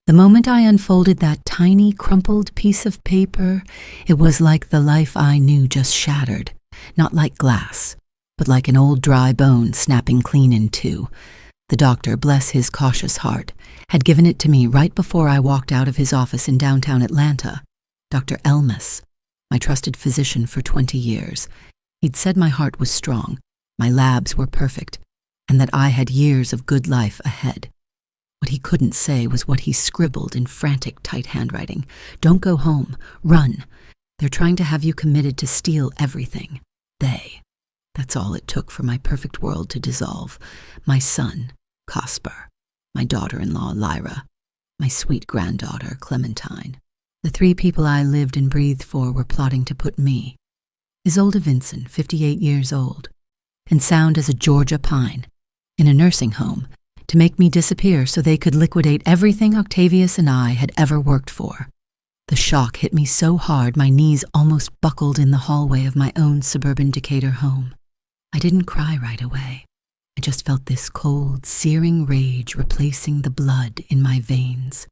The moment I unfolded that tiny, crumpled piece of paper, it was like the life I knew just shattered, not like glass, but like an old dry bone snapping clean in two. The doctor, bless his cautious heart, had given it to me right before I walked out of his office in downtown Atlanta. Dr. Elmas, my trusted physician for 20 years. He'd said my heart was strong, my labs were perfect, and that I had years of good life ahead. What he couldn't say was what he scribbled in frantic, tight handwriting. Don't go home. Run. They're trying to have you committed to steal everything. That's all it took for my perfect world to dissolve. My son, Caspar. My daughter-in-law, Lyra. My sweet granddaughter, Clementine. The 3 people I lived and breathed for were plotting to put me, Isolde Vincent, 58 years old, and sound as a Georgia pine, in a nursing home, to make me disappear so they could liquidate everything Octavius and I had ever worked for. The shock hit me so hard my knees almost buckled in the hallway of my own suburban Decatur home. I didn't cry right away. I just felt this cold, searing rage replacing the blood in my veins.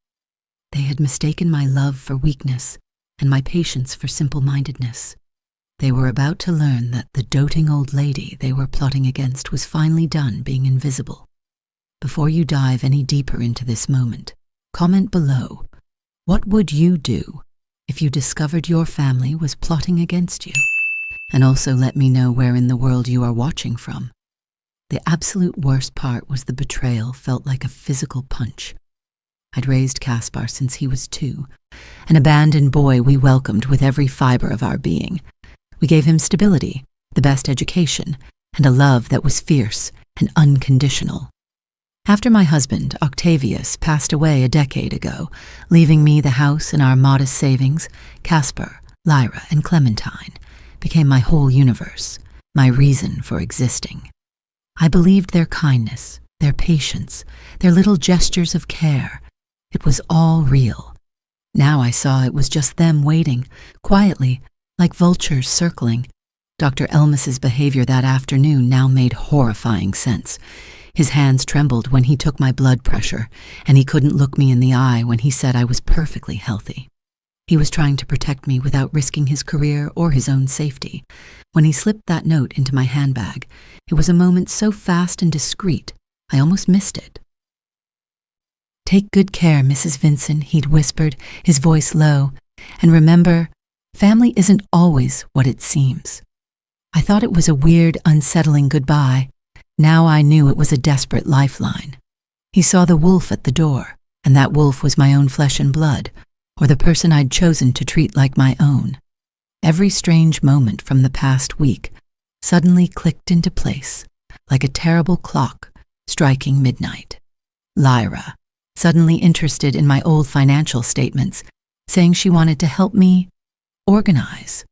They had mistaken my love for weakness and my patience for simple-mindedness. They were about to learn that the doting old lady they were plotting against was finally done being invisible. Before you dive any deeper into this moment, comment below, what would you do if you discovered your family was plotting against you? And also let me know where in the world you are watching from. The absolute worst part was the betrayal felt like a physical punch. I'd raised Caspar since he was 2, an abandoned boy we welcomed with every fiber of our being. We gave him stability, the best education, and a love that was fierce and unconditional. After my husband, Octavius, passed away a decade ago, leaving me the house and our modest savings, Caspar, Lyra, and Clementine became my whole universe, my reason for existing. I believed their kindness, their patience, their little gestures of care. It was all real. Now I saw it was just them waiting, quietly, like vultures circling. Dr. Elmas's behavior that afternoon now made horrifying sense. His hands trembled when he took my blood pressure, and he couldn't look me in the eye when he said I was perfectly healthy. He was trying to protect me without risking his career or his own safety. When he slipped that note into my handbag, it was a moment so fast and discreet, I almost missed it. "Take good care, Mrs. Vincent," he'd whispered, his voice low, "and remember, family isn't always what it seems." I thought it was a weird, unsettling goodbye. Now I knew it was a desperate lifeline. He saw the wolf at the door, and that wolf was my own flesh and blood, or the person I'd chosen to treat like my own. Every strange moment from the past week suddenly clicked into place, like a terrible clock striking midnight. Lyra, suddenly interested in my old financial statements, saying she wanted to help me organize.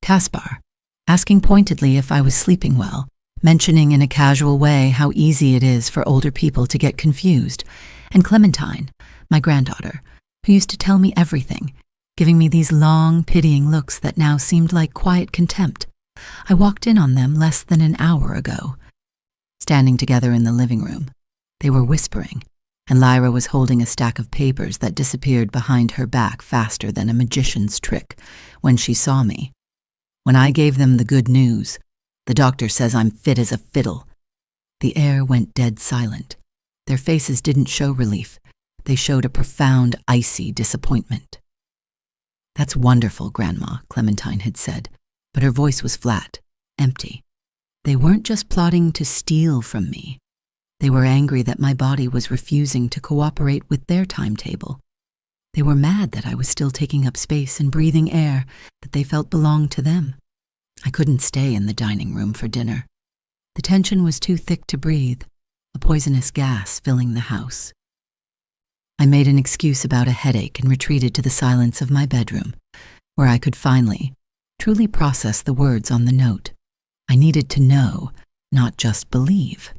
Caspar, asking pointedly if I was sleeping well, mentioning in a casual way how easy it is for older people to get confused, and Clementine, my granddaughter, who used to tell me everything, giving me these long, pitying looks that now seemed like quiet contempt. I walked in on them less than an hour ago. Standing together in the living room, they were whispering, and Lyra was holding a stack of papers that disappeared behind her back faster than a magician's trick when she saw me. When I gave them the good news, "The doctor says I'm fit as a fiddle," the air went dead silent. Their faces didn't show relief. They showed a profound, icy disappointment. "That's wonderful, Grandma," Clementine had said, but her voice was flat, empty. They weren't just plotting to steal from me. They were angry that my body was refusing to cooperate with their timetable. They were mad that I was still taking up space and breathing air that they felt belonged to them. I couldn't stay in the dining room for dinner. The tension was too thick to breathe, a poisonous gas filling the house. I made an excuse about a headache and retreated to the silence of my bedroom, where I could finally, truly process the words on the note. I needed to know, not just believe.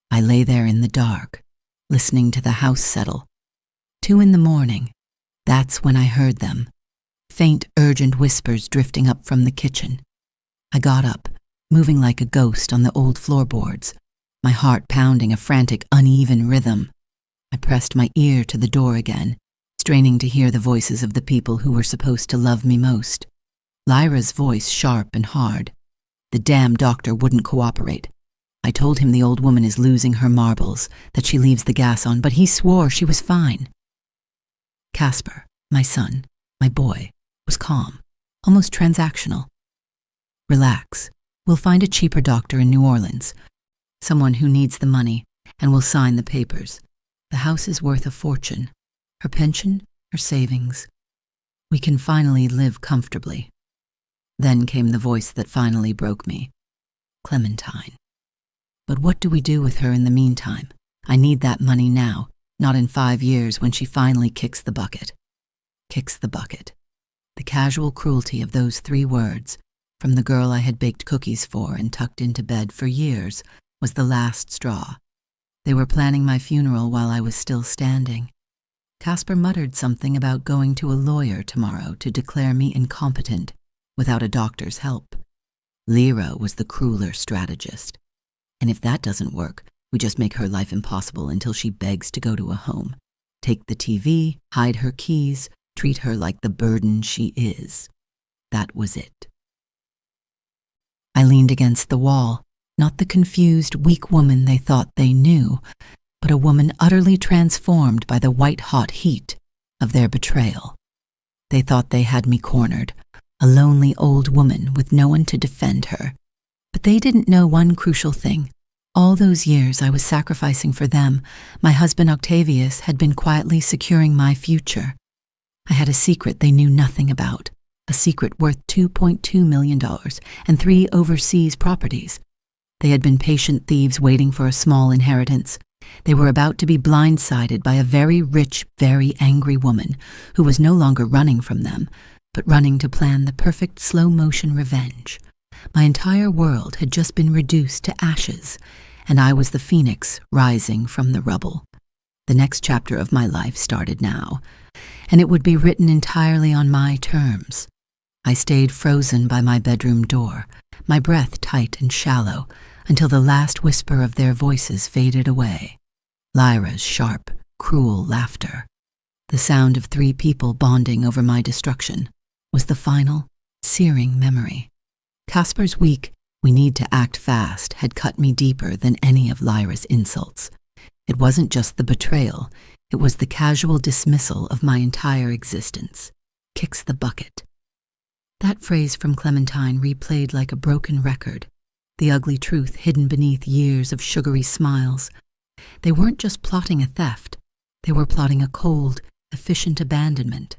I lay there in the dark, listening to the house settle. 2 a.m, that's when I heard them, faint, urgent whispers drifting up from the kitchen. I got up, moving like a ghost on the old floorboards, my heart pounding a frantic, uneven rhythm. I pressed my ear to the door again, straining to hear the voices of the people who were supposed to love me most. Lyra's voice sharp and hard. The damn doctor wouldn't cooperate. I told him the old woman is losing her marbles, that she leaves the gas on, but he swore she was fine. Casper, my son, my boy, was calm, almost transactional. Relax. We'll find a cheaper doctor in New Orleans, someone who needs the money, and will sign the papers. The house is worth a fortune. Her pension, her savings. We can finally live comfortably. Then came the voice that finally broke me. Clementine. But what do we do with her in the meantime? I need that money now, not in 5 years when she finally kicks the bucket. Kicks the bucket. The casual cruelty of those 3 words, from the girl I had baked cookies for and tucked into bed for years, was the last straw. They were planning my funeral while I was still standing. Casper muttered something about going to a lawyer tomorrow to declare me incompetent, without a doctor's help. Lyra was the crueler strategist. And if that doesn't work, we just make her life impossible until she begs to go to a home. Take the TV, hide her keys, treat her like the burden she is. That was it. I leaned against the wall, not the confused, weak woman they thought they knew, but a woman utterly transformed by the white-hot heat of their betrayal. They thought they had me cornered, a lonely old woman with no one to defend her. But they didn't know one crucial thing. All those years I was sacrificing for them, my husband Octavius had been quietly securing my future. I had a secret they knew nothing about, a secret worth $2.2 million and 3 overseas properties. They had been patient thieves waiting for a small inheritance. They were about to be blindsided by a very rich, very angry woman who was no longer running from them, but running to plan the perfect slow-motion revenge. My entire world had just been reduced to ashes, and I was the phoenix rising from the rubble. The next chapter of my life started now, and it would be written entirely on my terms. I stayed frozen by my bedroom door, my breath tight and shallow, until the last whisper of their voices faded away. Lyra's sharp, cruel laughter. The sound of 3 people bonding over my destruction was the final, searing memory. Casper's weak, "We need to act fast," had cut me deeper than any of Lyra's insults. It wasn't just the betrayal, it was the casual dismissal of my entire existence. Kicks the bucket. That phrase from Clementine replayed like a broken record, the ugly truth hidden beneath years of sugary smiles. They weren't just plotting a theft, they were plotting a cold, efficient abandonment.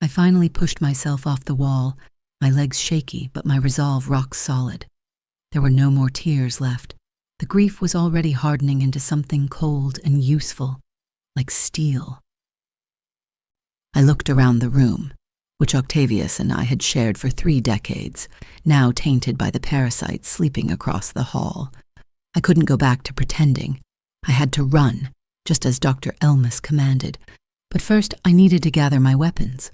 I finally pushed myself off the wall, my legs shaky but my resolve rock solid. There were no more tears left. The grief was already hardening into something cold and useful, like steel. I looked around the room, which Octavius and I had shared for 3 decades, now tainted by the parasites sleeping across the hall. I couldn't go back to pretending. I had to run, just as Dr. Elmas commanded. But first I needed to gather my weapons.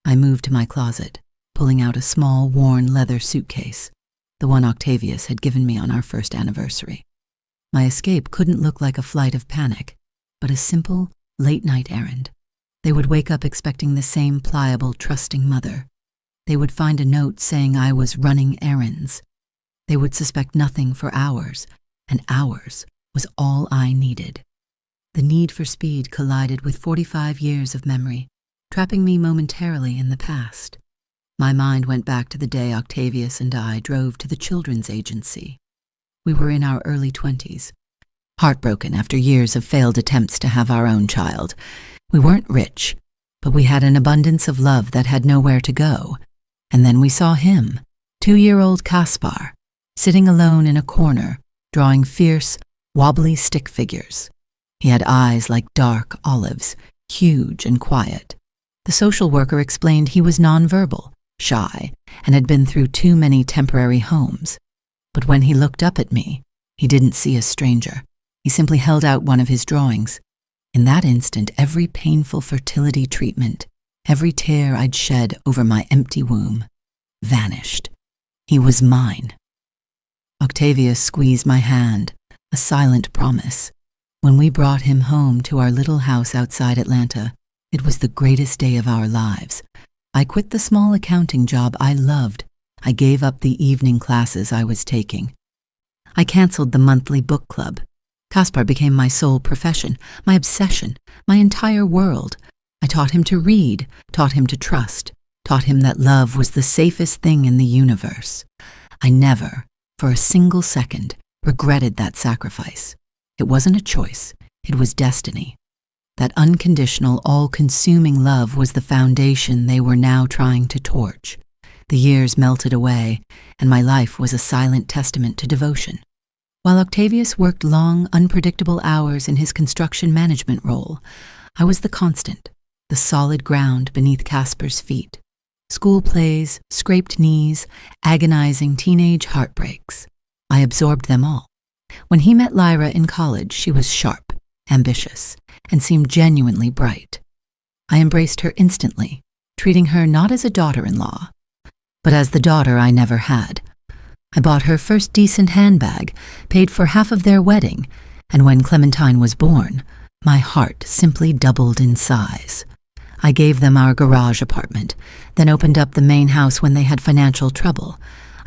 I moved to my closet, pulling out a small, worn leather suitcase, the one Octavius had given me on our first anniversary. My escape couldn't look like a flight of panic, but a simple, late-night errand. They would wake up expecting the same pliable, trusting mother. They would find a note saying I was running errands. They would suspect nothing for hours, and hours was all I needed. The need for speed collided with 45 years of memory, trapping me momentarily in the past. My mind went back to the day Octavius and I drove to the children's agency. We were in our early 20s, heartbroken after years of failed attempts to have our own child. We weren't rich, but we had an abundance of love that had nowhere to go. And then we saw him, 2-year-old Caspar, sitting alone in a corner, drawing fierce, wobbly stick figures. He had eyes like dark olives, huge and quiet. The social worker explained he was nonverbal, shy, and had been through too many temporary homes. But when he looked up at me, he didn't see a stranger. He simply held out one of his drawings. In that instant, every painful fertility treatment, every tear I'd shed over my empty womb, vanished. He was mine. Octavius squeezed my hand, a silent promise. When we brought him home to our little house outside Atlanta, It was the greatest day of our lives. I quit the small accounting job I loved. I gave up the evening classes I was taking. I canceled the monthly book club. Caspar became my sole profession, my obsession, my entire world. I taught him to read, taught him to trust, taught him that love was the safest thing in the universe. I never, for a single second, regretted that sacrifice. It wasn't a choice, it was destiny. That unconditional, all-consuming love was the foundation they were now trying to torch. The years melted away, and my life was a silent testament to devotion. While Octavius worked long, unpredictable hours in his construction management role, I was the constant, the solid ground beneath Caspar's feet. School plays, scraped knees, agonizing teenage heartbreaks. I absorbed them all. When he met Lyra in college, she was sharp, ambitious, and seemed genuinely bright. I embraced her instantly, treating her not as a daughter-in-law, but as the daughter I never had. I bought her first decent handbag, paid for half of their wedding, and when Clementine was born, my heart simply doubled in size. I gave them our garage apartment, then opened up the main house when they had financial trouble.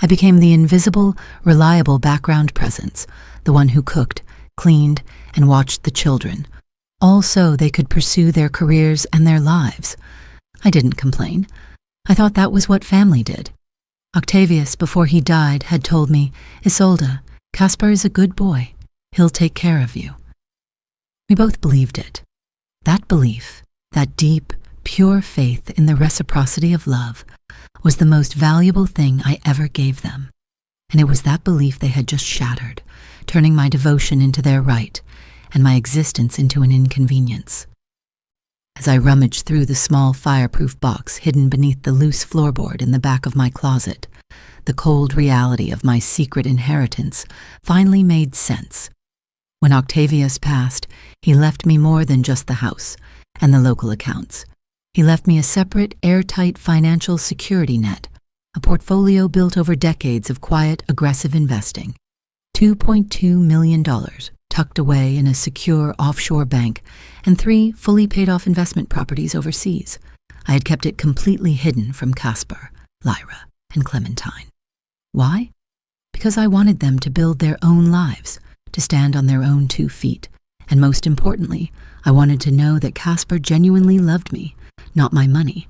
I became the invisible, reliable background presence, the one who cooked, cleaned, and watched the children, all so they could pursue their careers and their lives. I didn't complain. I thought that was what family did. Octavius, before he died, had told me, "Isolde, Caspar is a good boy. He'll take care of you." We both believed it. That belief, that deep, pure faith in the reciprocity of love, was the most valuable thing I ever gave them. And it was that belief they had just shattered, turning my devotion into their right, and my existence into an inconvenience. As I rummaged through the small fireproof box hidden beneath the loose floorboard in the back of my closet, the cold reality of my secret inheritance finally made sense. When Octavius passed, he left me more than just the house and the local accounts. He left me a separate, airtight financial security net, a portfolio built over decades of quiet, aggressive investing. $2.2 million tucked away in a secure offshore bank, and 3 fully paid-off investment properties overseas. I had kept it completely hidden from Caspar, Lyra, and Clementine. Why? Because I wanted them to build their own lives, to stand on their own 2 feet, and most importantly, I wanted to know that Caspar genuinely loved me, not my money.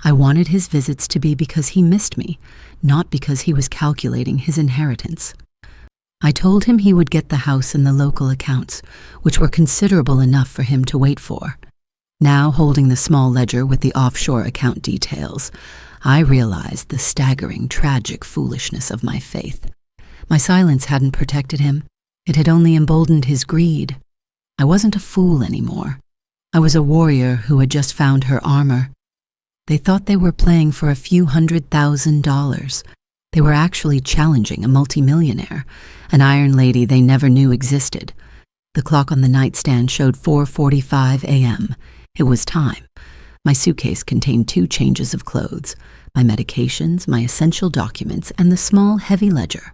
I wanted his visits to be because he missed me, not because he was calculating his inheritance. I told him he would get the house and the local accounts, which were considerable enough for him to wait for. Now, holding the small ledger with the offshore account details, I realized the staggering, tragic foolishness of my faith. My silence hadn't protected him. It had only emboldened his greed. I wasn't a fool anymore. I was a warrior who had just found her armor. They thought they were playing for a few $100,000. They were actually challenging a multimillionaire, an iron lady they never knew existed. The clock on the nightstand showed 4:45 a.m. It was time. My suitcase contained 2 changes of clothes, my medications, my essential documents, and the small, heavy ledger.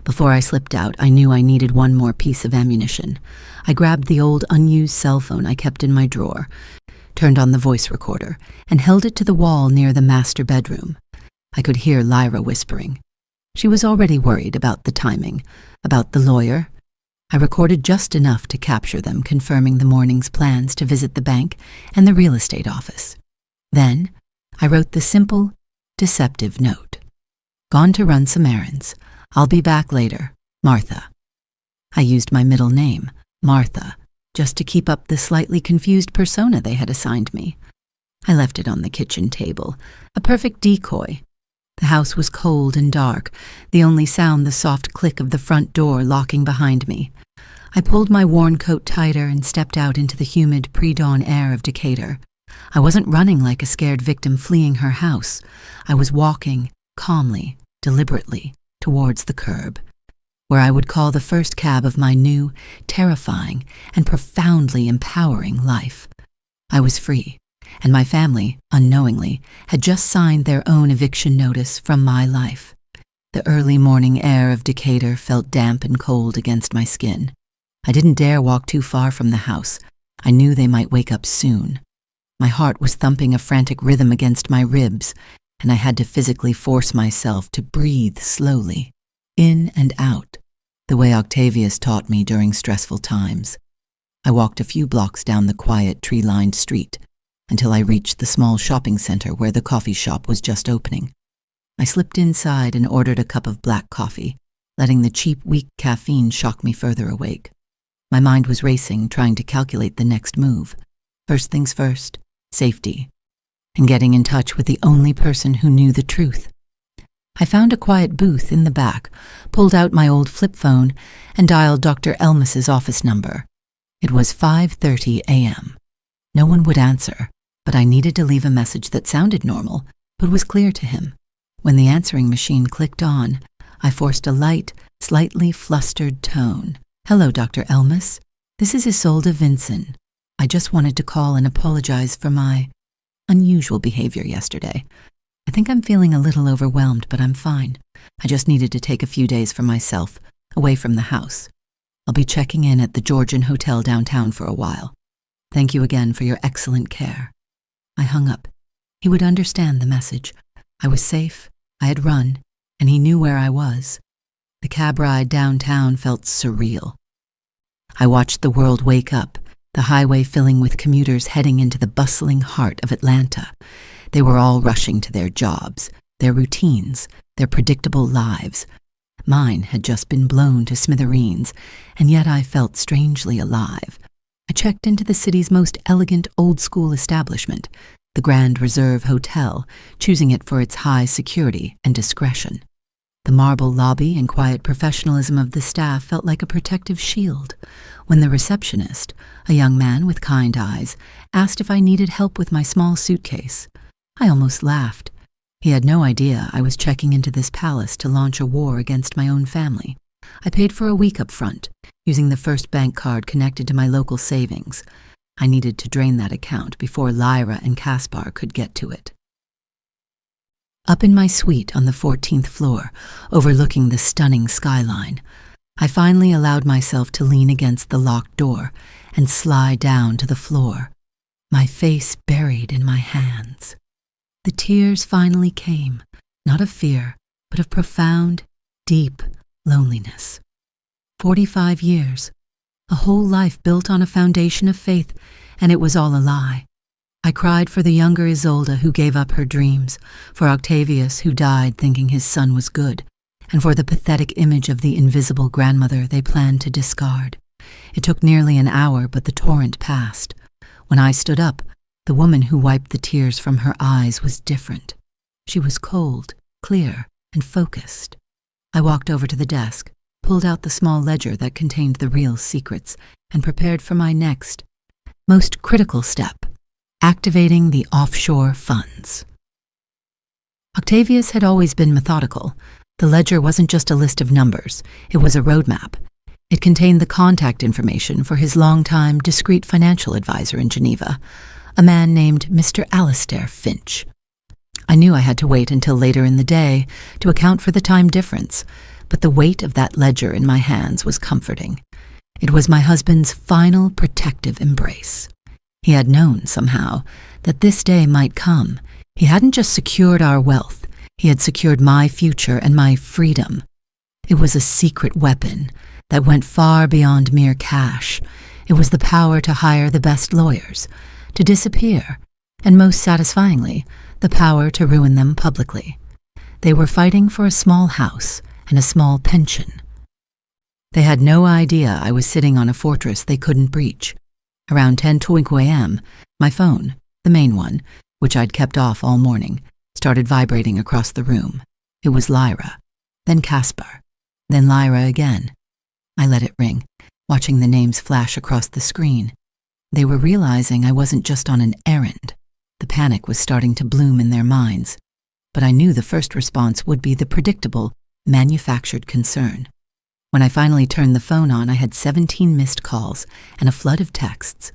Before I slipped out, I knew I needed one more piece of ammunition. I grabbed the old, unused cell phone I kept in my drawer, turned on the voice recorder, and held it to the wall near the master bedroom. I could hear Lyra whispering. She was already worried about the timing, about the lawyer. I recorded just enough to capture them confirming the morning's plans to visit the bank and the real estate office. Then, I wrote the simple, deceptive note. "Gone to run some errands. I'll be back later. Martha." I used my middle name, Martha, just to keep up the slightly confused persona they had assigned me. I left it on the kitchen table, a perfect decoy. The house was cold and dark, the only sound the soft click of the front door locking behind me. I pulled my worn coat tighter and stepped out into the humid pre-dawn air of Decatur. I wasn't running like a scared victim fleeing her house. I was walking, calmly, deliberately, towards the curb, where I would call the first cab of my new, terrifying, and profoundly empowering life. I was free, and my family, unknowingly, had just signed their own eviction notice from my life. The early morning air of Decatur felt damp and cold against my skin. I didn't dare walk too far from the house. I knew they might wake up soon. My heart was thumping a frantic rhythm against my ribs, and I had to physically force myself to breathe slowly, in and out, the way Octavius taught me during stressful times. I walked a few blocks down the quiet, tree-lined street until I reached the small shopping center where the coffee shop was just opening. I slipped inside and ordered a cup of black coffee, letting the cheap, weak caffeine shock me further awake. My mind was racing, trying to calculate the next move. First things first, safety, and getting in touch with the only person who knew the truth. I found a quiet booth in the back, pulled out my old flip phone, and dialed Dr. Elmas's office number. It was 5:30 a.m. No one would answer, but I needed to leave a message that sounded normal, but was clear to him. When the answering machine clicked on, I forced a light, slightly flustered tone. "Hello, Dr. Elmas. This is Isolde Vinson. I just wanted to call and apologize for my unusual behavior yesterday. I think I'm feeling a little overwhelmed, but I'm fine. I just needed to take a few days for myself, away from the house. I'll be checking in at the Georgian Hotel downtown for a while. Thank you again for your excellent care." I hung up. He would understand the message. I was safe, I had run, and he knew where I was. The cab ride downtown felt surreal. I watched the world wake up, the highway filling with commuters heading into the bustling heart of Atlanta. They were all rushing to their jobs, their routines, their predictable lives. Mine had just been blown to smithereens, and yet I felt strangely alive. I checked into the city's most elegant old-school establishment, the Grand Reserve Hotel, choosing it for its high security and discretion. The marble lobby and quiet professionalism of the staff felt like a protective shield. When the receptionist, a young man with kind eyes, asked if I needed help with my small suitcase, I almost laughed. He had no idea I was checking into this palace to launch a war against my own family. I paid for a week up front, using the first bank card connected to my local savings. I needed to drain that account before Lyra and Caspar could get to it. Up in my suite on the 14th floor, overlooking the stunning skyline, I finally allowed myself to lean against the locked door and slide down to the floor, my face buried in my hands. The tears finally came, not of fear, but of profound, deep loneliness. 45 years, a whole life built on a foundation of faith, and it was all a lie. I cried for the younger Isolde who gave up her dreams, for Octavius who died thinking his son was good, and for the pathetic image of the invisible grandmother they planned to discard. It took nearly an hour, but the torrent passed. When I stood up, the woman who wiped the tears from her eyes was different. She was cold, clear, and focused. I walked over to the desk, pulled out the small ledger that contained the real secrets, and prepared for my next, most critical step, activating the offshore funds. Octavius had always been methodical. The ledger wasn't just a list of numbers, it was a roadmap. It contained the contact information for his longtime, discreet financial advisor in Geneva, a man named Mr. Alistair Finch. I knew I had to wait until later in the day to account for the time difference, but the weight of that ledger in my hands was comforting. It was my husband's final protective embrace. He had known, somehow, that this day might come. He hadn't just secured our wealth, he had secured my future and my freedom. It was a secret weapon that went far beyond mere cash. It was the power to hire the best lawyers, to disappear, and most satisfyingly, the power to ruin them publicly. They were fighting for a small house and a small pension. They had no idea I was sitting on a fortress they couldn't breach. Around 10:20 a.m., my phone, the main one, which I'd kept off all morning, started vibrating across the room. It was Lyra, then Caspar, then Lyra again. I let it ring, watching the names flash across the screen. They were realizing I wasn't just on an errand. The panic was starting to bloom in their minds, but I knew the first response would be the predictable, manufactured concern. When I finally turned the phone on, I had 17 missed calls and a flood of texts.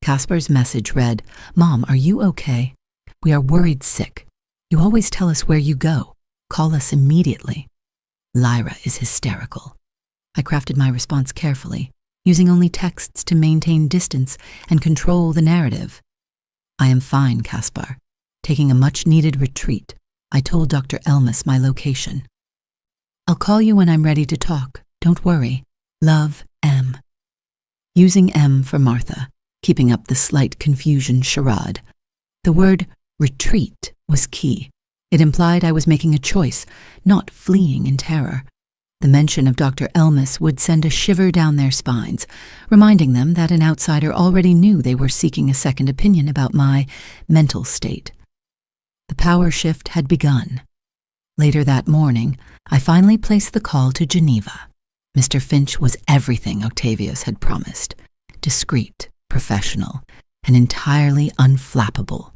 Caspar's message read, "Mom, are you okay? We are worried sick. You always tell us where you go. Call us immediately." Lyra is hysterical. I crafted my response carefully, using only texts to maintain distance and control the narrative. I am fine, Caspar. Taking a much-needed retreat, I told Dr. Elmas my location. I'll call you when I'm ready to talk. Don't worry. Love, M. Using M for Martha, keeping up the slight confusion charade. The word retreat was key. It implied I was making a choice, not fleeing in terror. The mention of Dr. Elmas would send a shiver down their spines, reminding them that an outsider already knew they were seeking a second opinion about my mental state. The power shift had begun. Later that morning, I finally placed the call to Geneva. Mr. Finch was everything Octavius had promised. Discreet, professional, and entirely unflappable.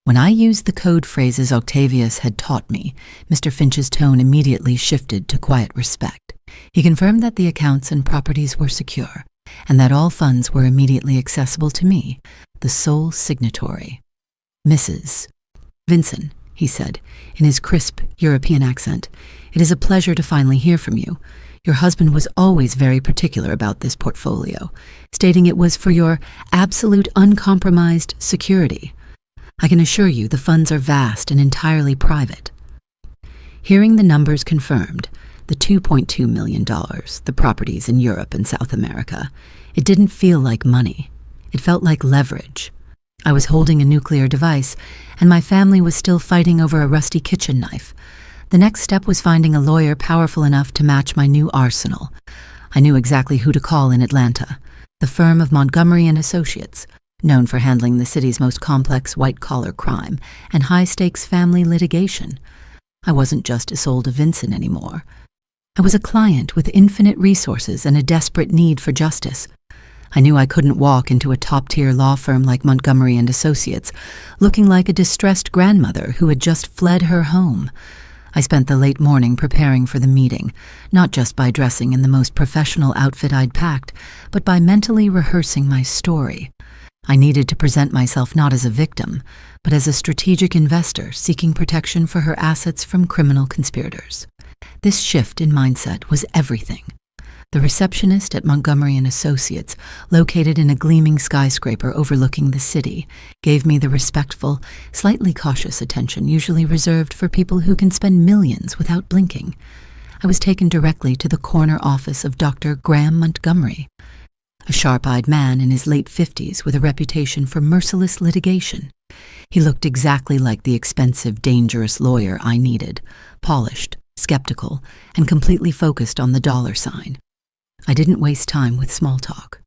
When I used the code phrases Octavius had taught me, Mr. Finch's tone immediately shifted to quiet respect. He confirmed that the accounts and properties were secure, and that all funds were immediately accessible to me, the sole signatory. Mrs. Vincent, he said, in his crisp European accent, it is a pleasure to finally hear from you. Your husband was always very particular about this portfolio, stating it was for your absolute uncompromised security. I can assure you the funds are vast and entirely private. Hearing the numbers confirmed, the $2.2 million, the properties in Europe and South America, it didn't feel like money. It felt like leverage. I was holding a nuclear device, and my family was still fighting over a rusty kitchen knife. The next step was finding a lawyer powerful enough to match my new arsenal. I knew exactly who to call in Atlanta, the firm of Montgomery and Associates, known for handling the city's most complex white-collar crime and high-stakes family litigation. I wasn't just Isolde Vincent anymore. I was a client with infinite resources and a desperate need for justice. I knew I couldn't walk into a top-tier law firm like Montgomery and Associates, looking like a distressed grandmother who had just fled her home. I spent the late morning preparing for the meeting, not just by dressing in the most professional outfit I'd packed, but by mentally rehearsing my story. I needed to present myself not as a victim, but as a strategic investor seeking protection for her assets from criminal conspirators. This shift in mindset was everything. The receptionist at Montgomery and Associates, located in a gleaming skyscraper overlooking the city, gave me the respectful, slightly cautious attention usually reserved for people who can spend millions without blinking. I was taken directly to the corner office of Dr. Graham Montgomery, a sharp-eyed man in his late 50s with a reputation for merciless litigation. He looked exactly like the expensive, dangerous lawyer I needed, polished, skeptical, and completely focused on the dollar sign. I didn't waste time with small talk.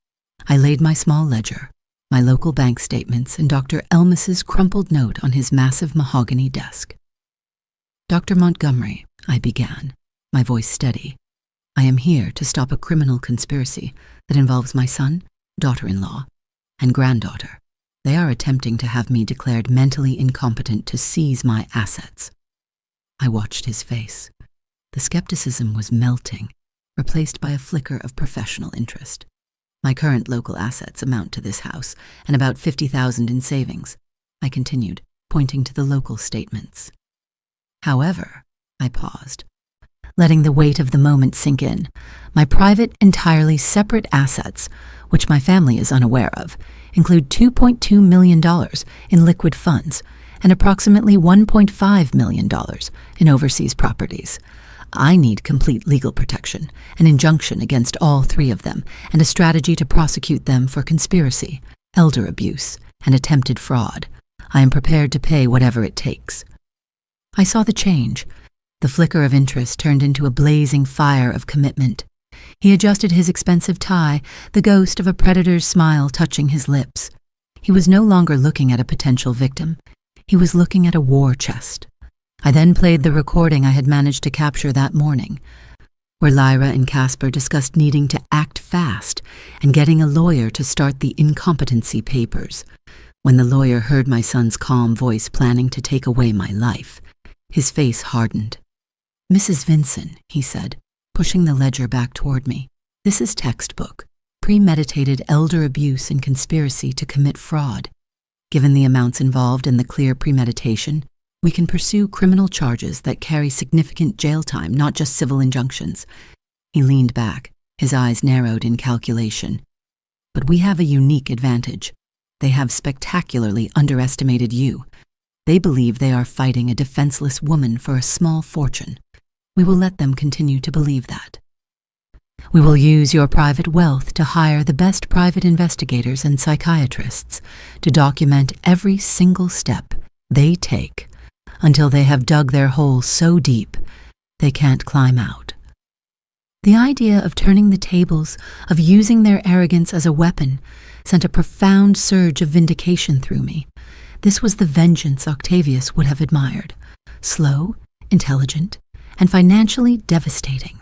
I laid my small ledger, my local bank statements, and Dr. Elmas's crumpled note on his massive mahogany desk. Dr. Montgomery, I began, my voice steady. I am here to stop a criminal conspiracy that involves my son, daughter-in-law, and granddaughter. They are attempting to have me declared mentally incompetent to seize my assets. I watched his face. The skepticism was melting, replaced by a flicker of professional interest. My current local assets amount to this house and about $50,000 in savings, I continued, pointing to the local statements. However, I paused, letting the weight of the moment sink in. My private, entirely separate assets, which my family is unaware of, include $2.2 million in liquid funds and approximately $1.5 million in overseas properties. I need complete legal protection, an injunction against all three of them, and a strategy to prosecute them for conspiracy, elder abuse, and attempted fraud. I am prepared to pay whatever it takes. I saw the change. The flicker of interest turned into a blazing fire of commitment. He adjusted his expensive tie, the ghost of a predator's smile touching his lips. He was no longer looking at a potential victim. He was looking at a war chest. I then played the recording I had managed to capture that morning, where Lyra and Caspar discussed needing to act fast and getting a lawyer to start the incompetency papers. When the lawyer heard my son's calm voice planning to take away my life, his face hardened. "Mrs. Vincent," he said, pushing the ledger back toward me, "this is textbook, premeditated elder abuse and conspiracy to commit fraud. Given the amounts involved and the clear premeditation, we can pursue criminal charges that carry significant jail time, not just civil injunctions." He leaned back, his eyes narrowed in calculation. "But we have a unique advantage. They have spectacularly underestimated you. They believe they are fighting a defenseless woman for a small fortune. We will let them continue to believe that. We will use your private wealth to hire the best private investigators and psychiatrists to document every single step they take until they have dug their hole so deep they can't climb out. The idea of turning the tables, of using their arrogance as a weapon, sent a profound surge of vindication through me. This was the vengeance Octavius would have admired. Slow, intelligent, and financially devastating.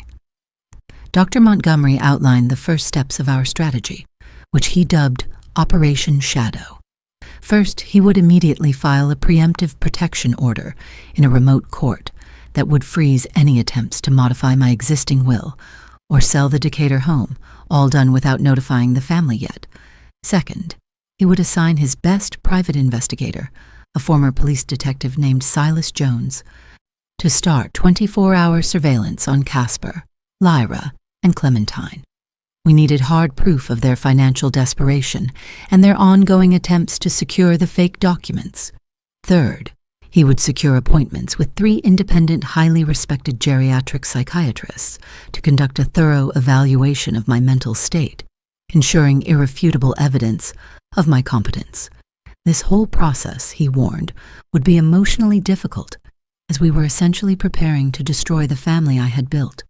Dr. Montgomery outlined the first steps of our strategy, which he dubbed Operation Shadow. First, he would immediately file a preemptive protection order in a remote court that would freeze any attempts to modify my existing will or sell the Decatur home, all done without notifying the family yet. Second, he would assign his best private investigator, a former police detective named Silas Jones, to start 24-hour surveillance on Casper, Lyra, and Clementine. We needed hard proof of their financial desperation and their ongoing attempts to secure the fake documents. Third, he would secure appointments with 3 independent, highly respected geriatric psychiatrists to conduct a thorough evaluation of my mental state, ensuring irrefutable evidence of my competence. This whole process, he warned, would be emotionally difficult, as we were essentially preparing to destroy the family I had built.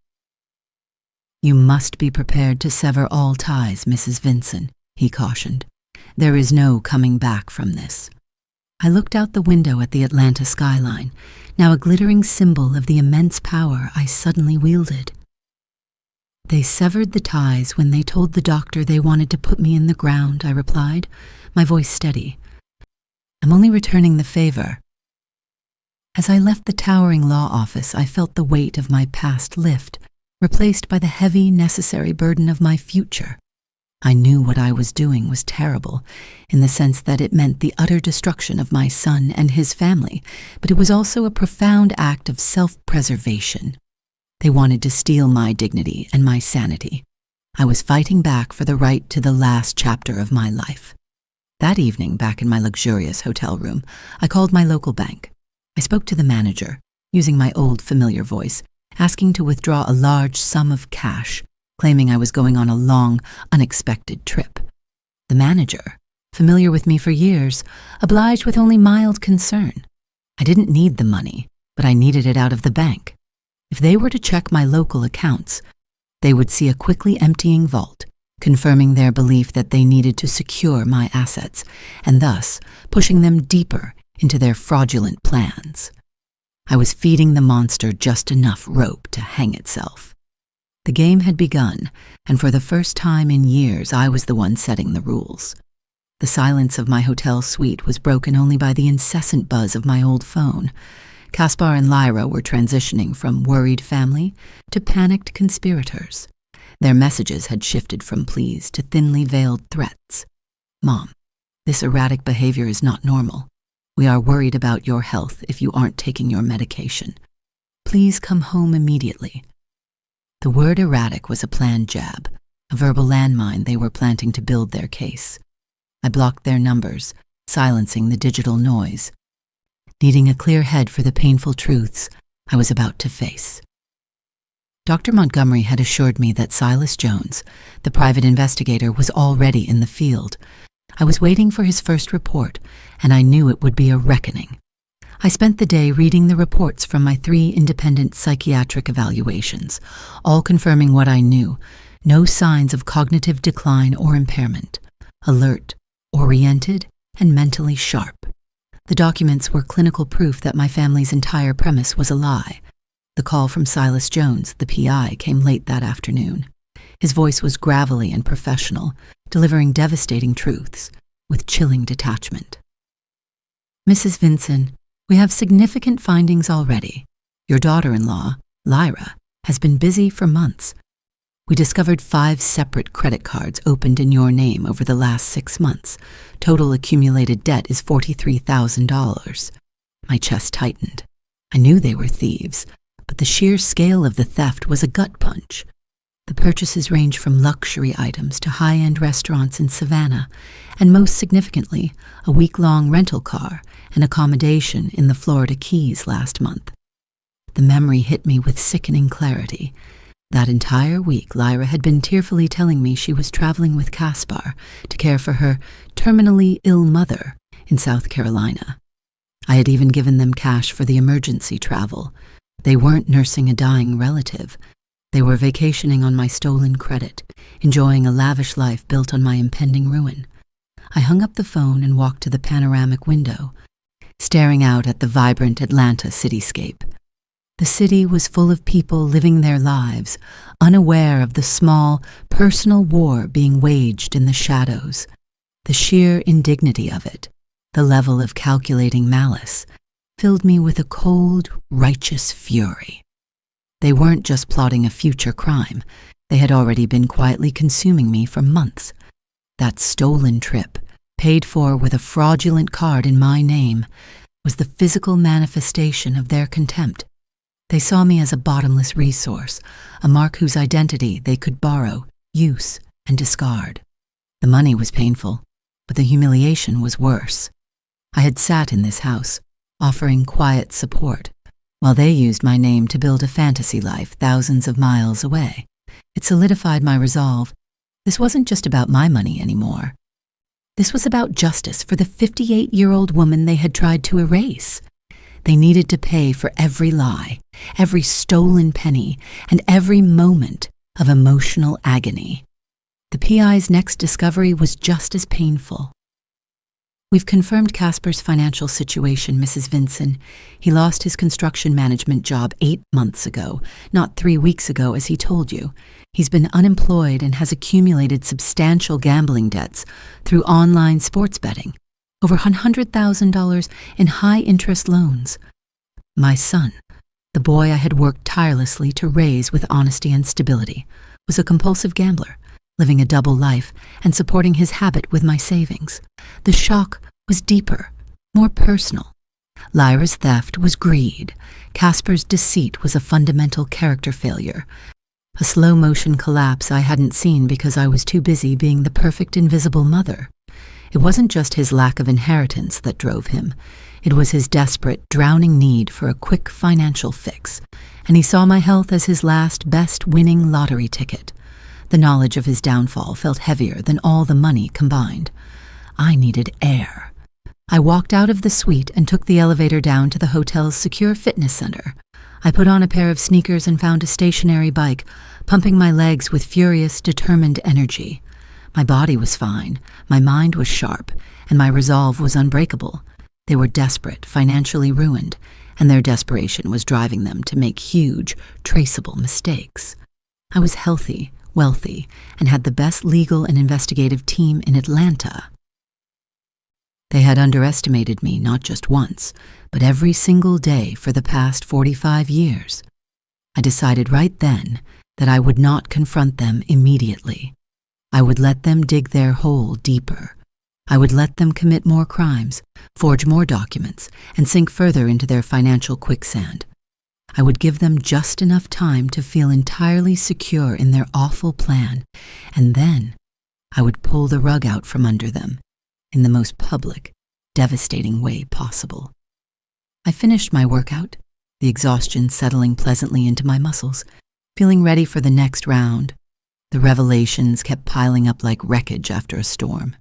"You must be prepared to sever all ties, Mrs. Vinson," he cautioned. "There is no coming back from this." I looked out the window at the Atlanta skyline, now a glittering symbol of the immense power I suddenly wielded. "They severed the ties when they told the doctor they wanted to put me in the ground," I replied, my voice steady. "I'm only returning the favor." As I left the towering law office, I felt the weight of my past lift, replaced by the heavy, necessary burden of my future. I knew what I was doing was terrible, in the sense that it meant the utter destruction of my son and his family, but it was also a profound act of self-preservation. They wanted to steal my dignity and my sanity. I was fighting back for the right to the last chapter of my life. That evening, back in my luxurious hotel room, I called my local bank. I spoke to the manager, using my old familiar voice, asking to withdraw a large sum of cash, claiming I was going on a long, unexpected trip. The manager, familiar with me for years, obliged with only mild concern. I didn't need the money, but I needed it out of the bank. If they were to check my local accounts, they would see a quickly emptying vault, confirming their belief that they needed to secure my assets, and thus pushing them deeper into their fraudulent plans. I was feeding the monster just enough rope to hang itself. The game had begun, and for the first time in years, I was the one setting the rules. The silence of my hotel suite was broken only by the incessant buzz of my old phone. Caspar and Lyra were transitioning from worried family to panicked conspirators. Their messages had shifted from pleas to thinly veiled threats. "Mom, this erratic behavior is not normal. We are worried about your health if you aren't taking your medication. Please come home immediately." The word erratic was a planned jab, a verbal landmine they were planting to build their case. I blocked their numbers, silencing the digital noise, needing a clear head for the painful truths I was about to face. Dr. Montgomery had assured me that Silas Jones, the private investigator, was already in the field. I was waiting for his first report, and I knew it would be a reckoning. I spent the day reading the reports from my 3 independent psychiatric evaluations, all confirming what I knew: no signs of cognitive decline or impairment, alert, oriented, and mentally sharp. The documents were clinical proof that my family's entire premise was a lie. The call from Silas Jones, the PI, came late that afternoon. His voice was gravelly and professional, delivering devastating truths with chilling detachment. "Mrs. Vinson, we have significant findings already. Your daughter-in-law, Lyra, has been busy for months. We discovered 5 separate credit cards opened in your name over the last 6 months. Total accumulated debt is $43,000. My chest tightened. I knew they were thieves, but the sheer scale of the theft was a gut punch. The purchases range from luxury items to high-end restaurants in Savannah, and most significantly, a week-long rental car and accommodation in the Florida Keys last month. The memory hit me with sickening clarity. That entire week, Lyra had been tearfully telling me she was traveling with Caspar to care for her terminally ill mother in South Carolina. I had even given them cash for the emergency travel. They weren't nursing a dying relative. They were vacationing on my stolen credit, enjoying a lavish life built on my impending ruin. I hung up the phone and walked to the panoramic window, staring out at the vibrant Atlanta cityscape. The city was full of people living their lives, unaware of the small, personal war being waged in the shadows. The sheer indignity of it, the level of calculating malice, filled me with a cold, righteous fury. They weren't just plotting a future crime. They had already been quietly consuming me for months. That stolen trip, paid for with a fraudulent card in my name, was the physical manifestation of their contempt. They saw me as a bottomless resource, a mark whose identity they could borrow, use, and discard. The money was painful, but the humiliation was worse. I had sat in this house, offering quiet support, while they used my name to build a fantasy life thousands of miles away. It solidified my resolve. This wasn't just about my money anymore. This was about justice for the 58-year-old woman they had tried to erase. They needed to pay for every lie, every stolen penny, and every moment of emotional agony. The PI's next discovery was just as painful. We've confirmed Casper's financial situation, Mrs. Vinson. He lost his construction management job 8 months ago, not 3 weeks ago as he told you. He's been unemployed and has accumulated substantial gambling debts through online sports betting, over $100,000 in high-interest loans. My son, the boy I had worked tirelessly to raise with honesty and stability, was a compulsive gambler, living a double life and supporting his habit with my savings. The shock was deeper, more personal. Lyra's theft was greed. Casper's deceit was a fundamental character failure, a slow-motion collapse I hadn't seen because I was too busy being the perfect invisible mother. It wasn't just his lack of inheritance that drove him. It was his desperate, drowning need for a quick financial fix, and he saw my health as his last, best winning lottery ticket. The knowledge of his downfall felt heavier than all the money combined. I needed air. I walked out of the suite and took the elevator down to the hotel's secure fitness center. I put on a pair of sneakers and found a stationary bike, pumping my legs with furious, determined energy. My body was fine, my mind was sharp, and my resolve was unbreakable. They were desperate, financially ruined, and their desperation was driving them to make huge, traceable mistakes. I was healthy, wealthy, and had the best legal and investigative team in Atlanta. They had underestimated me not just once, but every single day for the past 45 years. I decided right then that I would not confront them immediately. I would let them dig their hole deeper. I would let them commit more crimes, forge more documents, and sink further into their financial quicksand. I would give them just enough time to feel entirely secure in their awful plan, and then I would pull the rug out from under them in the most public, devastating way possible. I finished my workout, the exhaustion settling pleasantly into my muscles, feeling ready for the next round. The revelations kept piling up like wreckage after a storm.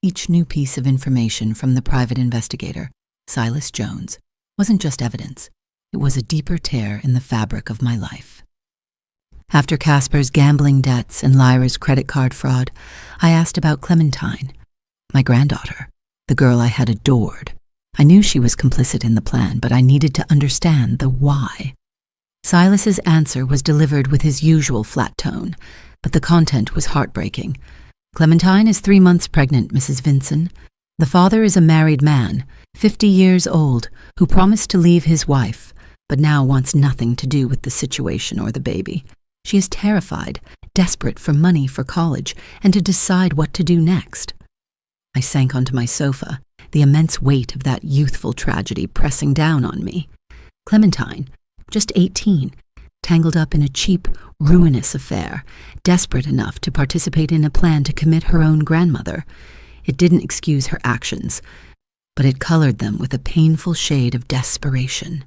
Each new piece of information from the private investigator, Silas Jones, wasn't just evidence. It was a deeper tear in the fabric of my life. After Casper's gambling debts and Lyra's credit card fraud, I asked about Clementine, my granddaughter, the girl I had adored. I knew she was complicit in the plan, but I needed to understand the why. Silas's answer was delivered with his usual flat tone, but the content was heartbreaking. Clementine is 3 months pregnant, Mrs. Vinson. The father is a married man, 50 years old, who promised to leave his wife, but now wants nothing to do with the situation or the baby. She is terrified, desperate for money for college, and to decide what to do next. I sank onto my sofa, the immense weight of that youthful tragedy pressing down on me. Clementine, just 18, tangled up in a cheap, ruinous affair, desperate enough to participate in a plan to commit her own grandmother. It didn't excuse her actions, but it colored them with a painful shade of desperation.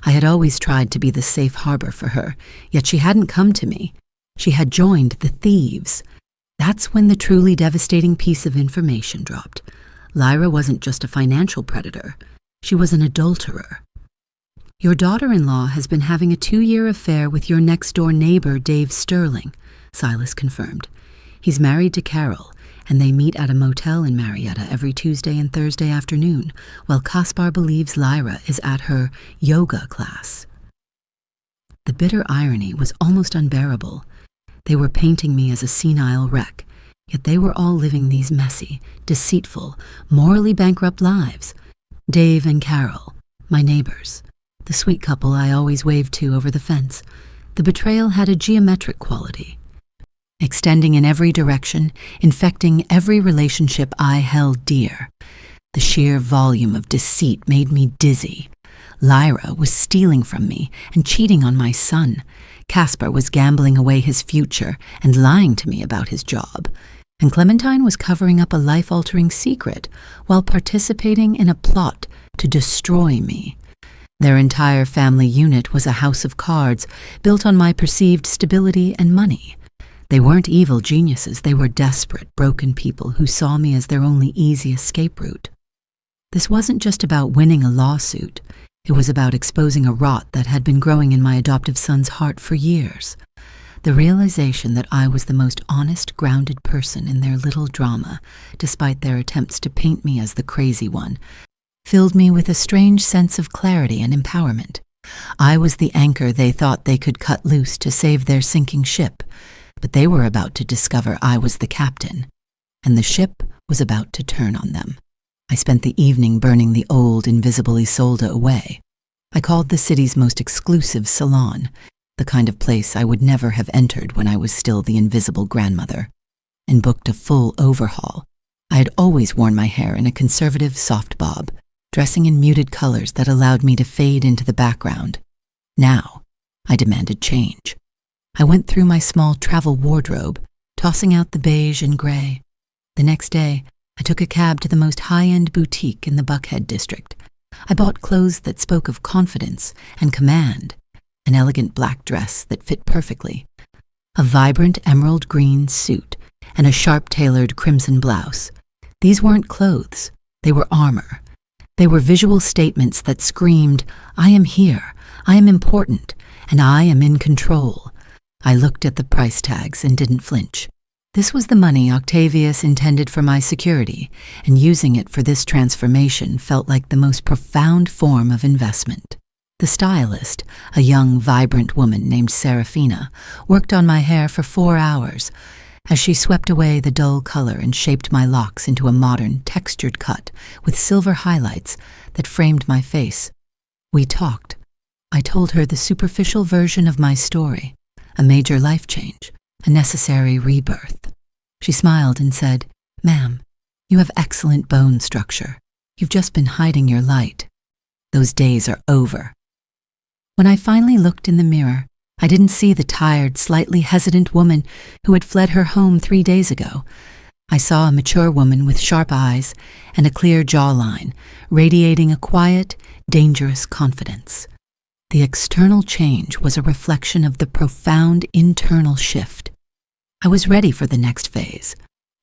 I had always tried to be the safe harbor for her, yet she hadn't come to me. She had joined the thieves. That's when the truly devastating piece of information dropped. Lyra wasn't just a financial predator. She was an adulterer. Your daughter-in-law has been having a 2-year affair with your next-door neighbor, Dave Sterling, Silas confirmed. He's married to Carol, and they meet at a motel in Marietta every Tuesday and Thursday afternoon, while Kaspar believes Lyra is at her yoga class. The bitter irony was almost unbearable. They were painting me as a senile wreck, yet they were all living these messy, deceitful, morally bankrupt lives. Dave and Carol, my neighbors, the sweet couple I always waved to over the fence. The betrayal had a geometric quality, extending in every direction, infecting every relationship I held dear. The sheer volume of deceit made me dizzy. Lyra was stealing from me and cheating on my son. Kaspar was gambling away his future and lying to me about his job. And Clementine was covering up a life-altering secret while participating in a plot to destroy me. Their entire family unit was a house of cards built on my perceived stability and money. They weren't evil geniuses, they were desperate, broken people who saw me as their only easy escape route. This wasn't just about winning a lawsuit. It was about exposing a rot that had been growing in my adoptive son's heart for years. The realization that I was the most honest, grounded person in their little drama, despite their attempts to paint me as the crazy one, filled me with a strange sense of clarity and empowerment. I was the anchor they thought they could cut loose to save their sinking ship, but they were about to discover I was the captain, and the ship was about to turn on them. I spent the evening burning the old, invisible Isolde away. I called the city's most exclusive salon, the kind of place I would never have entered when I was still the invisible grandmother, and booked a full overhaul. I had always worn my hair in a conservative soft bob, dressing in muted colors that allowed me to fade into the background. Now, I demanded change. I went through my small travel wardrobe, tossing out the beige and gray. The next day, I took a cab to the most high-end boutique in the Buckhead district. I bought clothes that spoke of confidence and command, an elegant black dress that fit perfectly, a vibrant emerald green suit, and a sharp-tailored crimson blouse. These weren't clothes, they were armor. They were visual statements that screamed, I am here, I am important, and I am in control. I looked at the price tags and didn't flinch. This was the money Octavius intended for my security, and using it for this transformation felt like the most profound form of investment. The stylist, a young, vibrant woman named Serafina, worked on my hair for 4 hours. As she swept away the dull color and shaped my locks into a modern, textured cut with silver highlights that framed my face. We talked. I told her the superficial version of my story, a major life change, a necessary rebirth. She smiled and said, Ma'am, you have excellent bone structure. You've just been hiding your light. Those days are over. When I finally looked in the mirror, I didn't see the tired, slightly hesitant woman who had fled her home 3 days ago. I saw a mature woman with sharp eyes and a clear jawline, radiating a quiet, dangerous confidence. The external change was a reflection of the profound internal shift. I was ready for the next phase.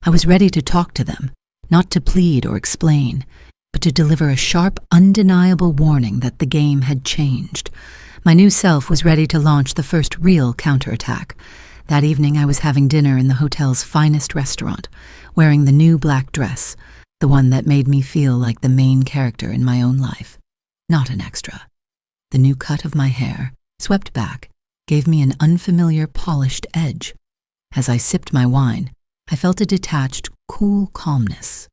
I was ready to talk to them, not to plead or explain, but to deliver a sharp, undeniable warning that the game had changed. My new self was ready to launch the first real counterattack. That evening I was having dinner in the hotel's finest restaurant, wearing the new black dress, the one that made me feel like the main character in my own life, not an extra. The new cut of my hair, swept back, gave me an unfamiliar polished edge. As I sipped my wine, I felt a detached, cool calmness.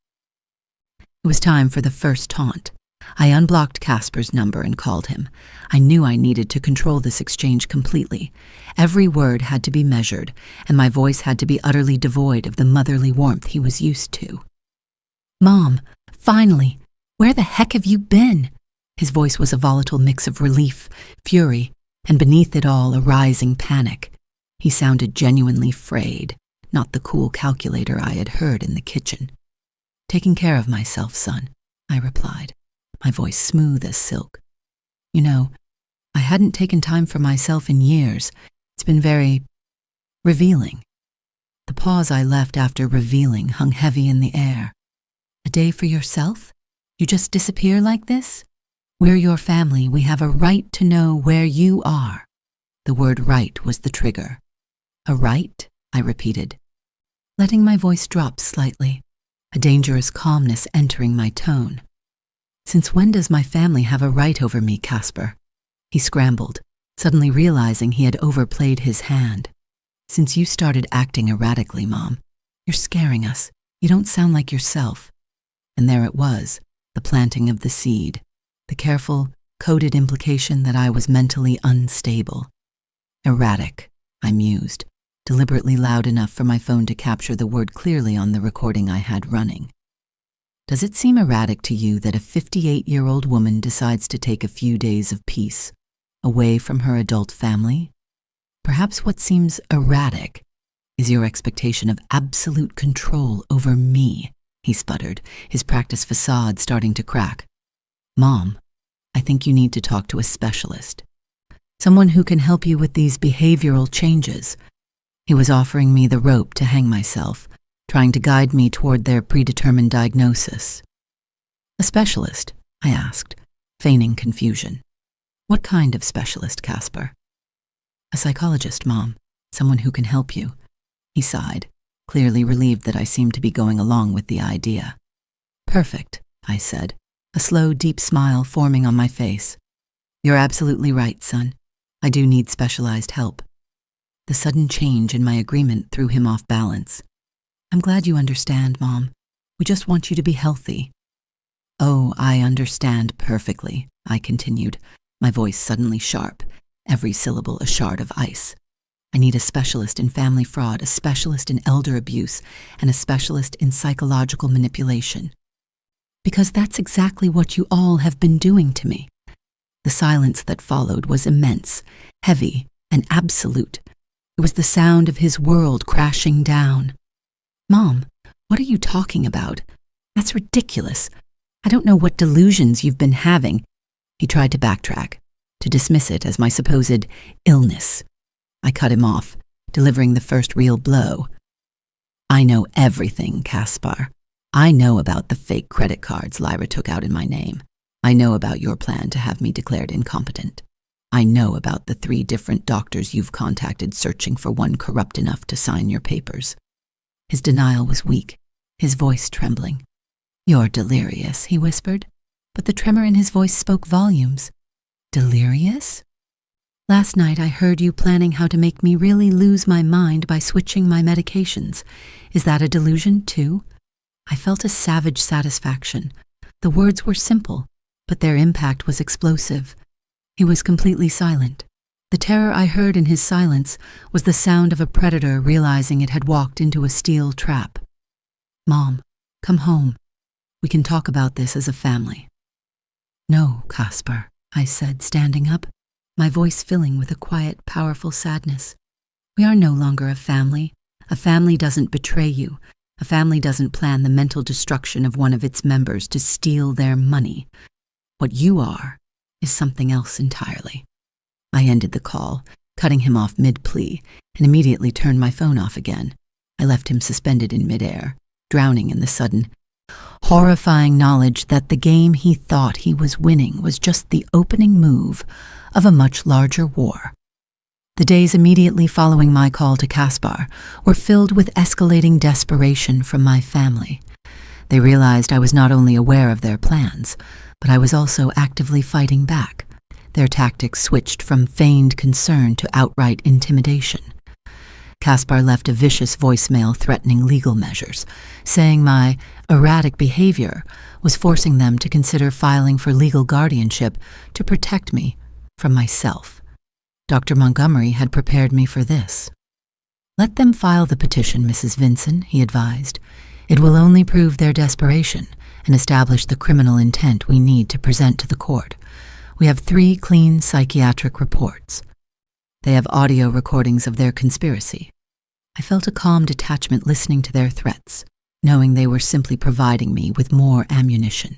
It was time for the first taunt. I unblocked Casper's number and called him. I knew I needed to control this exchange completely. Every word had to be measured, and my voice had to be utterly devoid of the motherly warmth he was used to. Mom, finally, where the heck have you been? His voice was a volatile mix of relief, fury, and beneath it all a rising panic. He sounded genuinely frayed, not the cool calculator I had heard in the kitchen. Taking care of myself, son, I replied, my voice smooth as silk. You know, I hadn't taken time for myself in years. It's been very revealing. The pause I left after revealing hung heavy in the air. A day for yourself? You just disappear like this? We're your family. We have a right to know where you are. The word right was the trigger. A right? I repeated, letting my voice drop slightly, a dangerous calmness entering my tone. Since when does my family have a right over me, Casper? He scrambled, suddenly realizing he had overplayed his hand. Since you started acting erratically, Mom. You're scaring us. You don't sound like yourself. And there it was, the planting of the seed, the careful, coded implication that I was mentally unstable. Erratic, I mused, deliberately loud enough for my phone to capture the word clearly on the recording I had running. Does it seem erratic to you that a 58-year-old woman decides to take a few days of peace, away from her adult family? Perhaps what seems erratic is your expectation of absolute control over me, he sputtered, his practice facade starting to crack. Mom, I think you need to talk to a specialist. Someone who can help you with these behavioral changes. He was offering me the rope to hang myself, trying to guide me toward their predetermined diagnosis. A specialist? I asked, feigning confusion. What kind of specialist, Casper? A psychologist, Mom. Someone who can help you. He sighed, clearly relieved that I seemed to be going along with the idea. Perfect, I said, a slow, deep smile forming on my face. You're absolutely right, son. I do need specialized help. The sudden change in my agreement threw him off balance. I'm glad you understand, Mom. We just want you to be healthy. Oh, I understand perfectly, I continued, my voice suddenly sharp, every syllable a shard of ice. I need a specialist in family fraud, a specialist in elder abuse, and a specialist in psychological manipulation. Because that's exactly what you all have been doing to me. The silence that followed was immense, heavy, and absolute. It was the sound of his world crashing down. Mom, what are you talking about? That's ridiculous. I don't know what delusions you've been having. He tried to backtrack, to dismiss it as my supposed illness. I cut him off, delivering the first real blow. I know everything, Caspar. I know about the fake credit cards Lyra took out in my name. I know about your plan to have me declared incompetent. I know about the 3 different doctors you've contacted searching for one corrupt enough to sign your papers. His denial was weak, his voice trembling. You're delirious, he whispered, but the tremor in his voice spoke volumes. Delirious? Last night I heard you planning how to make me really lose my mind by switching my medications. Is that a delusion, too? I felt a savage satisfaction. The words were simple, but their impact was explosive. He was completely silent. The terror I heard in his silence was the sound of a predator realizing it had walked into a steel trap. Mom, come home. We can talk about this as a family. No, Caspar, I said, standing up, my voice filling with a quiet, powerful sadness. We are no longer a family. A family doesn't betray you. A family doesn't plan the mental destruction of one of its members to steal their money. What you are is something else entirely. I ended the call, cutting him off mid-plea, and immediately turned my phone off again. I left him suspended in midair, drowning in the sudden, horrifying knowledge that the game he thought he was winning was just the opening move of a much larger war. The days immediately following my call to Caspar were filled with escalating desperation from my family. They realized I was not only aware of their plans, but I was also actively fighting back. Their tactics switched from feigned concern to outright intimidation. Caspar left a vicious voicemail threatening legal measures, saying my erratic behavior was forcing them to consider filing for legal guardianship to protect me from myself. Dr. Montgomery had prepared me for this. Let them file the petition, Mrs. Vinson, he advised. It will only prove their desperation and establish the criminal intent we need to present to the court. We have 3 clean psychiatric reports. They have audio recordings of their conspiracy. I felt a calm detachment listening to their threats. knowing they were simply providing me with more ammunition.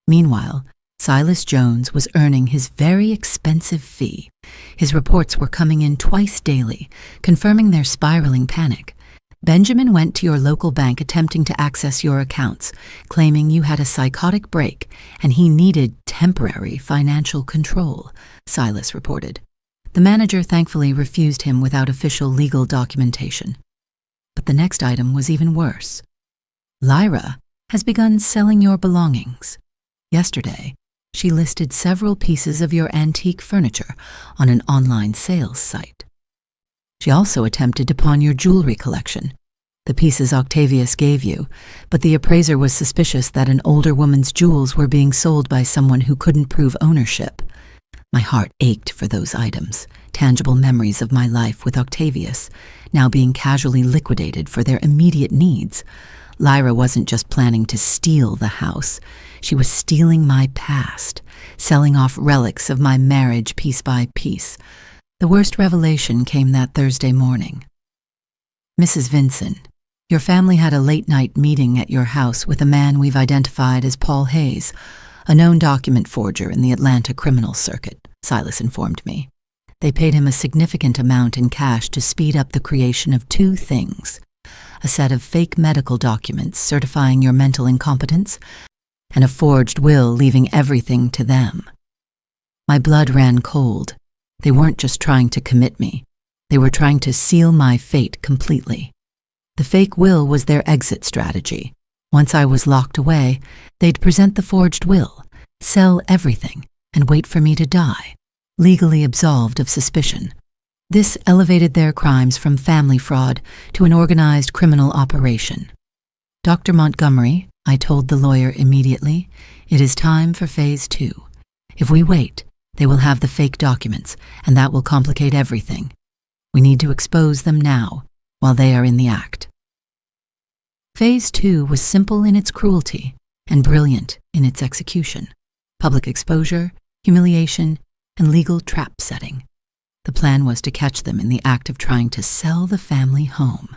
Meanwhile, Silas Jones was earning his very expensive fee. His reports were coming in twice daily, confirming their spiraling panic. Benjamin went to your local bank attempting to access your accounts, claiming you had a psychotic break and he needed temporary financial control, Silas reported. The manager thankfully refused him without official legal documentation. But the next item was even worse. Lyra has begun selling your belongings. Yesterday, she listed several pieces of your antique furniture on an online sales site. She also attempted to pawn your jewelry collection, the pieces Octavius gave you, but the appraiser was suspicious that an older woman's jewels were being sold by someone who couldn't prove ownership. My heart ached for those items, tangible memories of my life with Octavius, now being casually liquidated for their immediate needs. Lyra wasn't just planning to steal the house. She was stealing my past, selling off relics of my marriage piece by piece. The worst revelation came that Thursday morning. Mrs. Vincent, your family had a late-night meeting at your house with a man we've identified as Paul Hayes, a known document forger in the Atlanta criminal circuit, Silas informed me. They paid him a significant amount in cash to speed up the creation of two things: a set of fake medical documents certifying your mental incompetence, and a forged will leaving everything to them. My blood ran cold. They weren't just trying to commit me. They were trying to seal my fate completely. The fake will was their exit strategy. Once I was locked away, they'd present the forged will, sell everything, and wait for me to die, legally absolved of suspicion. This elevated their crimes from family fraud to an organized criminal operation. Dr. Montgomery, I told the lawyer immediately, it is time for Phase 2. If we wait, they will have the fake documents, and that will complicate everything. We need to expose them now, while they are in the act. Phase 2 was simple in its cruelty and brilliant in its execution. Public exposure, humiliation, and legal trap setting. The plan was to catch them in the act of trying to sell the family home.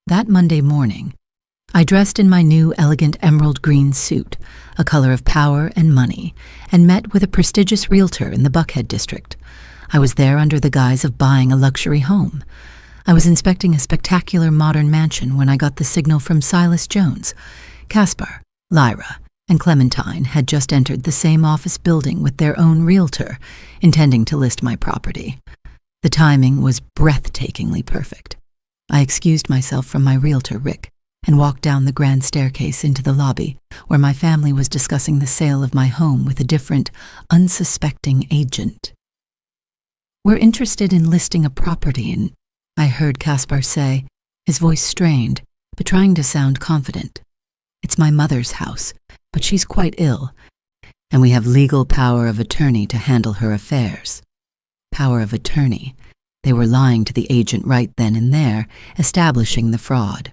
That Monday morning, I dressed in my new elegant emerald green suit, a color of power and money, and met with a prestigious realtor in the Buckhead district. I was there under the guise of buying a luxury home. I was inspecting a spectacular modern mansion when I got the signal from Silas Jones. Caspar, Lyra, and Clementine had just entered the same office building with their own realtor, intending to list my property. The timing was breathtakingly perfect. I excused myself from my realtor, Rick, and walked down the grand staircase into the lobby, where my family was discussing the sale of my home with a different, unsuspecting agent. "We're interested in listing a property in," I heard Caspar say, his voice strained, but trying to sound confident. "It's my mother's house, but she's quite ill, and we have legal power of attorney to handle her affairs." Power of attorney. They were lying to the agent right then and there, establishing the fraud.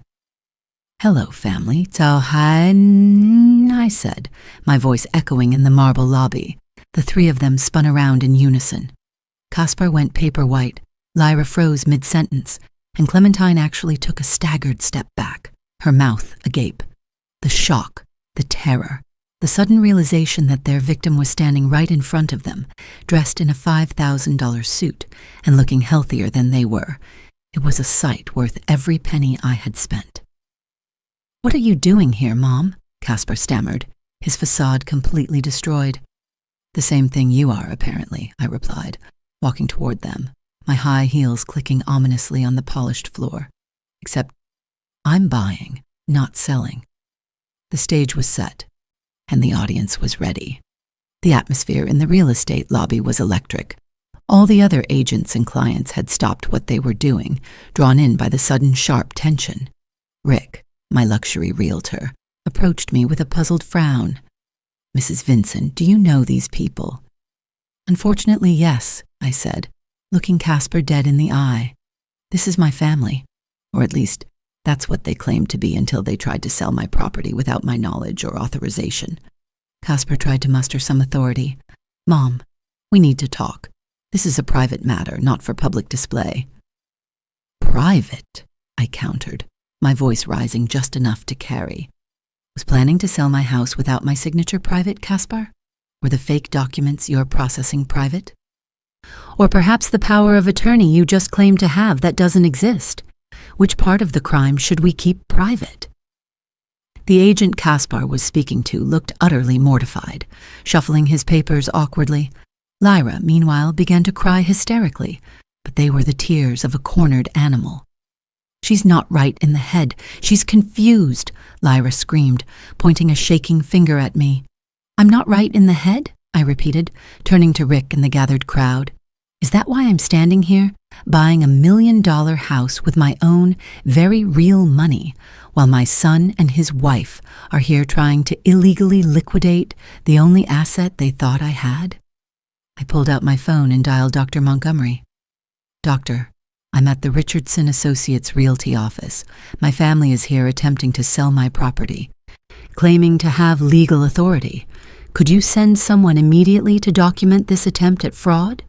"Hello, family. Cao Han," I said, my voice echoing in the marble lobby. The three of them spun around in unison. Caspar went paper white, Lyra froze mid-sentence, and Clementine actually took a staggered step back, her mouth agape. The shock, the terror, the sudden realization that their victim was standing right in front of them, dressed in a $5,000 suit and looking healthier than they were. It was a sight worth every penny I had spent. "What are you doing here, Mom?" Caspar stammered, his facade completely destroyed. "The same thing you are, apparently," I replied, walking toward them, my high heels clicking ominously on the polished floor. "Except I'm buying, not selling." The stage was set, and the audience was ready. The atmosphere in the real estate lobby was electric. All the other agents and clients had stopped what they were doing, drawn in by the sudden sharp tension. Rick, my luxury realtor, approached me with a puzzled frown. "Mrs. Vincent, do you know these people?" "Unfortunately, yes," I said, looking Caspar dead in the eye. "This is my family, or at least that's what they claimed to be until they tried to sell my property without my knowledge or authorization." Caspar tried to muster some authority. "Mom, we need to talk. This is a private matter, not for public display." "Private?" I countered, my voice rising just enough to carry. Was planning to sell my house without my signature private, Caspar? Were the fake documents you're processing private? Or perhaps the power of attorney you just claimed to have that doesn't exist? Which part of the crime should we keep private? The agent Caspar was speaking to looked utterly mortified, shuffling his papers awkwardly. Lyra, meanwhile, began to cry hysterically, but they were the tears of a cornered animal. "She's not right in the head. She's confused," Lyra screamed, pointing a shaking finger at me. "I'm not right in the head?" I repeated, turning to Rick and the gathered crowd. "Is that why I'm standing here, buying $1 million house with my own, very real money, while my son and his wife are here trying to illegally liquidate the only asset they thought I had?" I pulled out my phone and dialed Dr. Montgomery. "Doctor, I'm at the Richardson Associates Realty office. My family is here attempting to sell my property, claiming to have legal authority. Could you send someone immediately to document this attempt at fraud?"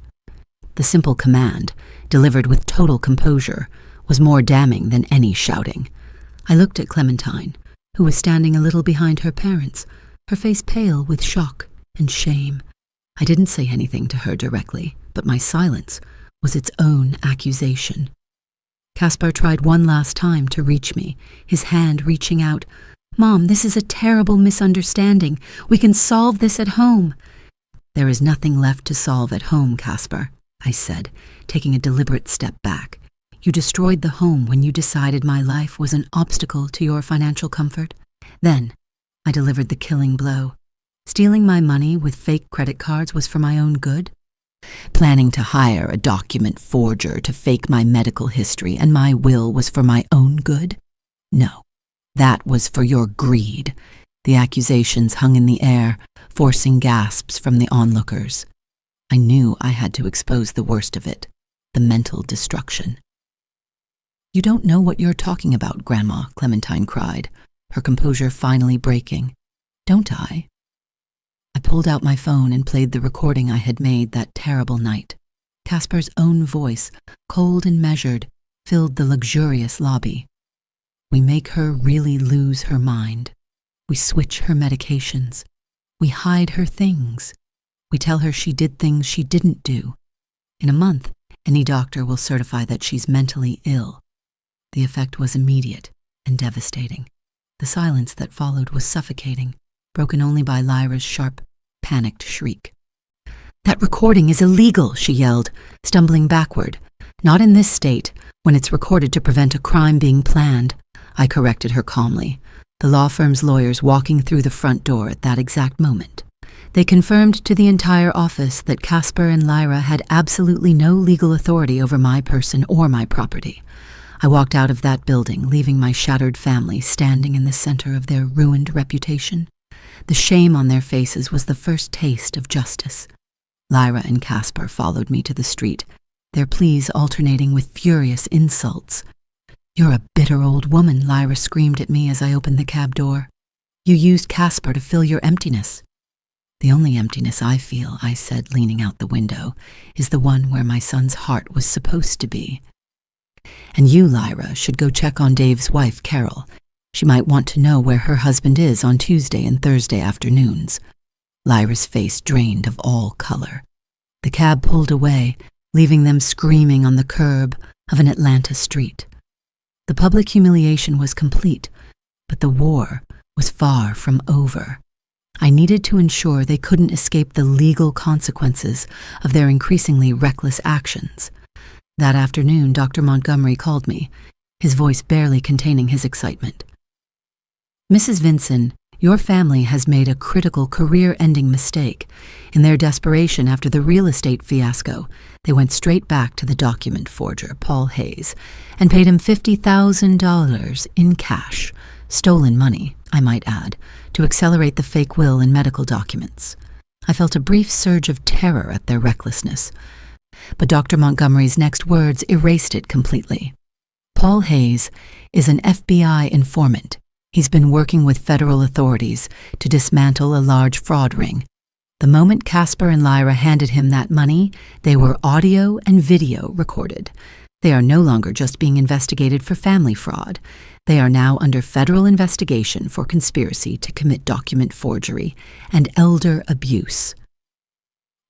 The simple command, delivered with total composure, was more damning than any shouting. I looked at Clementine, who was standing a little behind her parents, her face pale with shock and shame. I didn't say anything to her directly, but my silence was its own accusation. Caspar tried one last time to reach me, his hand reaching out. "Mom, this is a terrible misunderstanding. We can solve this at home." "There is nothing left to solve at home, Caspar," I said, taking a deliberate step back. "You destroyed the home when you decided my life was an obstacle to your financial comfort. Then I delivered the killing blow. Stealing my money with fake credit cards was for my own good. Planning to hire a document forger to fake my medical history and my will was for my own good? No, that was for your greed." The accusations hung in the air, forcing gasps from the onlookers. I knew I had to expose the worst of it, the mental destruction. "You don't know what you're talking about, Grandma," Clementine cried, her composure finally breaking. "Don't I?" I pulled out my phone and played the recording I had made that terrible night. Caspar's own voice, cold and measured, filled the luxurious lobby. "We make her really lose her mind. We switch her medications. We hide her things. We tell her she did things she didn't do. In a month, any doctor will certify that she's mentally ill." The effect was immediate and devastating. The silence that followed was suffocating, broken only by Lyra's sharp, panicked shriek. "That recording is illegal," she yelled, stumbling backward. "Not in this state, when it's recorded to prevent a crime being planned," I corrected her calmly, the law firm's lawyers walking through the front door at that exact moment. They confirmed to the entire office that Caspar and Lyra had absolutely no legal authority over my person or my property. I walked out of that building, leaving my shattered family standing in the center of their ruined reputation. The shame on their faces was the first taste of justice. Lyra and Caspar followed me to the street, their pleas alternating with furious insults. "You're a bitter old woman," Lyra screamed at me as I opened the cab door. "You used Caspar to fill your emptiness." "The only emptiness I feel," I said, leaning out the window, "is the one where my son's heart was supposed to be. And you, Lyra, should go check on Dave's wife, Carol. She might want to know where her husband is on Tuesday and Thursday afternoons." Lyra's face drained of all color. The cab pulled away, leaving them screaming on the curb of an Atlanta street. The public humiliation was complete, but the war was far from over. I needed to ensure they couldn't escape the legal consequences of their increasingly reckless actions. That afternoon, Dr. Montgomery called me, his voice barely containing his excitement. "Mrs. Vinson, your family has made a critical career-ending mistake. In their desperation after the real estate fiasco, they went straight back to the document forger, Paul Hayes, and paid him $50,000 in cash, stolen money, I might add, to accelerate the fake will and medical documents." I felt a brief surge of terror at their recklessness, but Dr. Montgomery's next words erased it completely. "Paul Hayes is an FBI informant. He's been working with federal authorities to dismantle a large fraud ring. The moment Caspar and Lyra handed him that money, they were audio and video recorded. They are no longer just being investigated for family fraud. They are now under federal investigation for conspiracy to commit document forgery and elder abuse.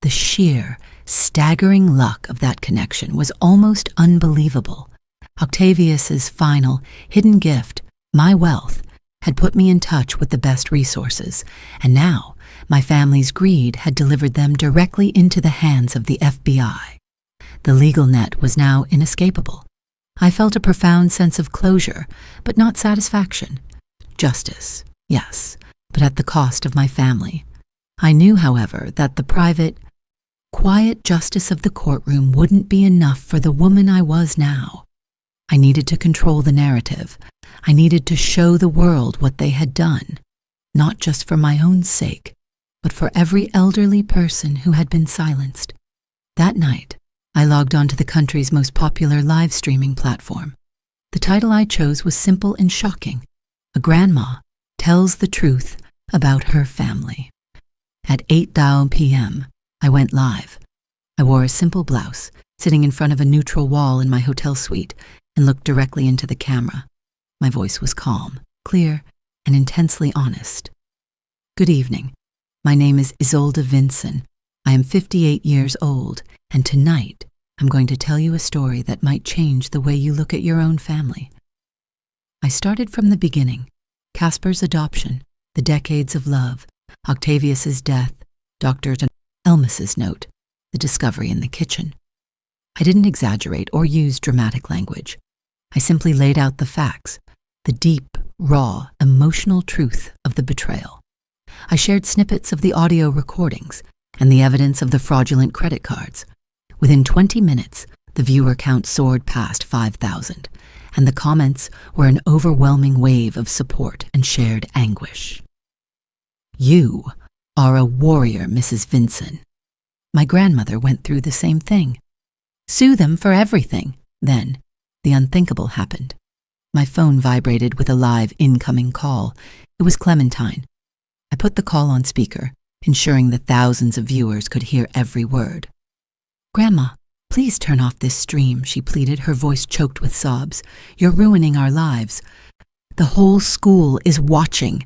The sheer, staggering luck of that connection was almost unbelievable. Octavius's final, hidden gift, my wealth, had put me in touch with the best resources, and now my family's greed had delivered them directly into the hands of the FBI. The legal net was now inescapable. I felt a profound sense of closure, but not satisfaction. Justice, yes, but at the cost of my family. I knew, however, that the private, quiet justice of the courtroom wouldn't be enough for the woman I was now. I needed to control the narrative. I needed to show the world what they had done, not just for my own sake, but for every elderly person who had been silenced. That night, I logged onto the country's most popular live streaming platform. The title I chose was simple and shocking. A grandma tells the truth about her family. At 8:00 p.m., I went live. I wore a simple blouse, sitting in front of a neutral wall in my hotel suite, and looked directly into the camera. My voice was calm, clear, and intensely honest. Good evening. My name is Isolde Vinson. I am 58 years old, and tonight I'm going to tell you a story that might change the way you look at your own family. I started from the beginning. Casper's adoption, the decades of love, Octavius's death, Dr. Elmas's note, the discovery in the kitchen. I didn't exaggerate or use dramatic language. I simply laid out the facts, the deep, raw, emotional truth of the betrayal. I shared snippets of the audio recordings and the evidence of the fraudulent credit cards. Within 20 minutes, the viewer count soared past 5,000, and the comments were an overwhelming wave of support and shared anguish. You are a warrior, Mrs. Vinson. My grandmother went through the same thing. Sue them for everything. Then, the unthinkable happened. My phone vibrated with a live incoming call. It was Clementine. I put the call on speaker, ensuring that thousands of viewers could hear every word. Grandma, please turn off this stream, she pleaded, her voice choked with sobs. You're ruining our lives. The whole school is watching.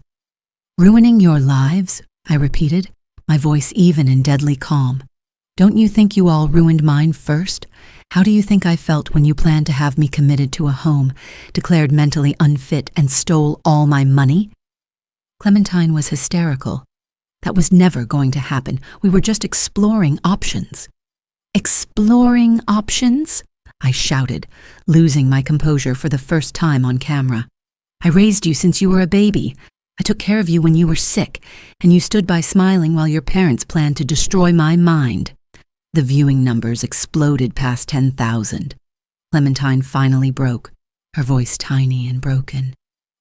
Ruining your lives? I repeated, my voice even and deadly calm. Don't you think you all ruined mine first? How do you think I felt when you planned to have me committed to a home, declared mentally unfit, and stole all my money? Clementine was hysterical. That was never going to happen. We were just exploring options. Exploring options? I shouted, losing my composure for the first time on camera. I raised you since you were a baby. I took care of you when you were sick, and you stood by smiling while your parents planned to destroy my mind. The viewing numbers exploded past 10,000. Clementine finally broke, her voice tiny and broken.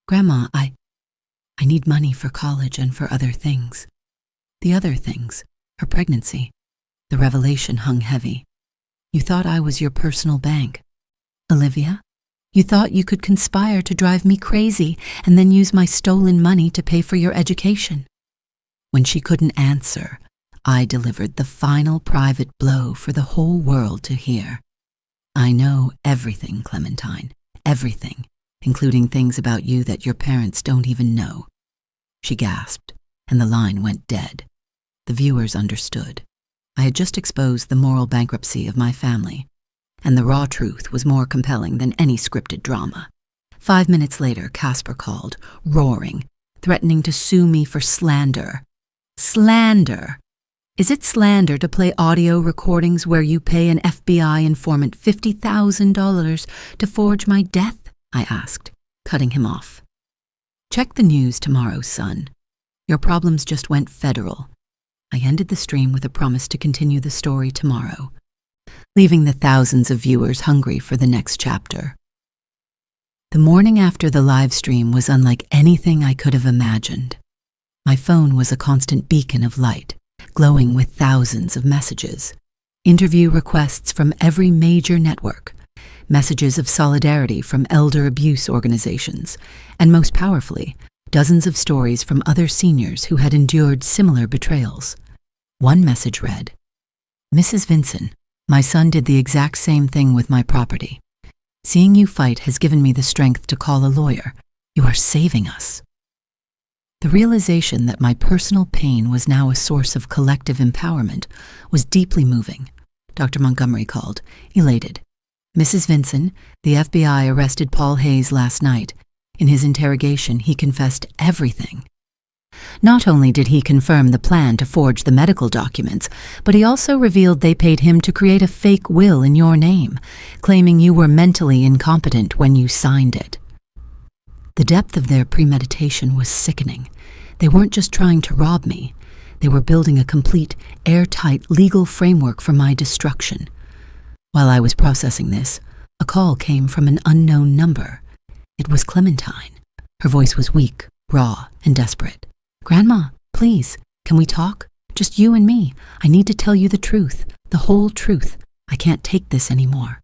Grandma, I need money for college and for other things. The other things, her pregnancy. The revelation hung heavy. You thought I was your personal bank. Olivia? You thought you could conspire to drive me crazy and then use my stolen money to pay for your education. When she couldn't answer, I delivered the final private blow for the whole world to hear. I know everything, Clementine, everything, including things about you that your parents don't even know. She gasped, and the line went dead. The viewers understood. I had just exposed the moral bankruptcy of my family, and the raw truth was more compelling than any scripted drama. 5 minutes later, Casper called, roaring, threatening to sue me for slander. Slander! Is it slander to play audio recordings where you pay an FBI informant $50,000 to forge my death? I asked, cutting him off. Check the news tomorrow, son. Your problems just went federal. I ended the stream with a promise to continue the story tomorrow, leaving the thousands of viewers hungry for the next chapter. The morning after the live stream was unlike anything I could have imagined. My phone was a constant beacon of light, glowing with thousands of messages, interview requests from every major network, messages of solidarity from elder abuse organizations, and most powerfully, dozens of stories from other seniors who had endured similar betrayals. One message read, Mrs. Vinson, my son did the exact same thing with my property. Seeing you fight has given me the strength to call a lawyer. You are saving us." The realization that my personal pain was now a source of collective empowerment was deeply moving. Dr. Montgomery called, elated. "Mrs. Vinson, the FBI arrested Paul Hayes last night. In his interrogation, he confessed everything. Not only did he confirm the plan to forge the medical documents, but he also revealed they paid him to create a fake will in your name, claiming you were mentally incompetent when you signed it." The depth of their premeditation was sickening. They weren't just trying to rob me. They were building a complete, airtight legal framework for my destruction. While I was processing this, a call came from an unknown number. It was Clementine. Her voice was weak, raw, and desperate. "Grandma, please, can we talk? Just you and me. I need to tell you the truth, the whole truth. I can't take this anymore."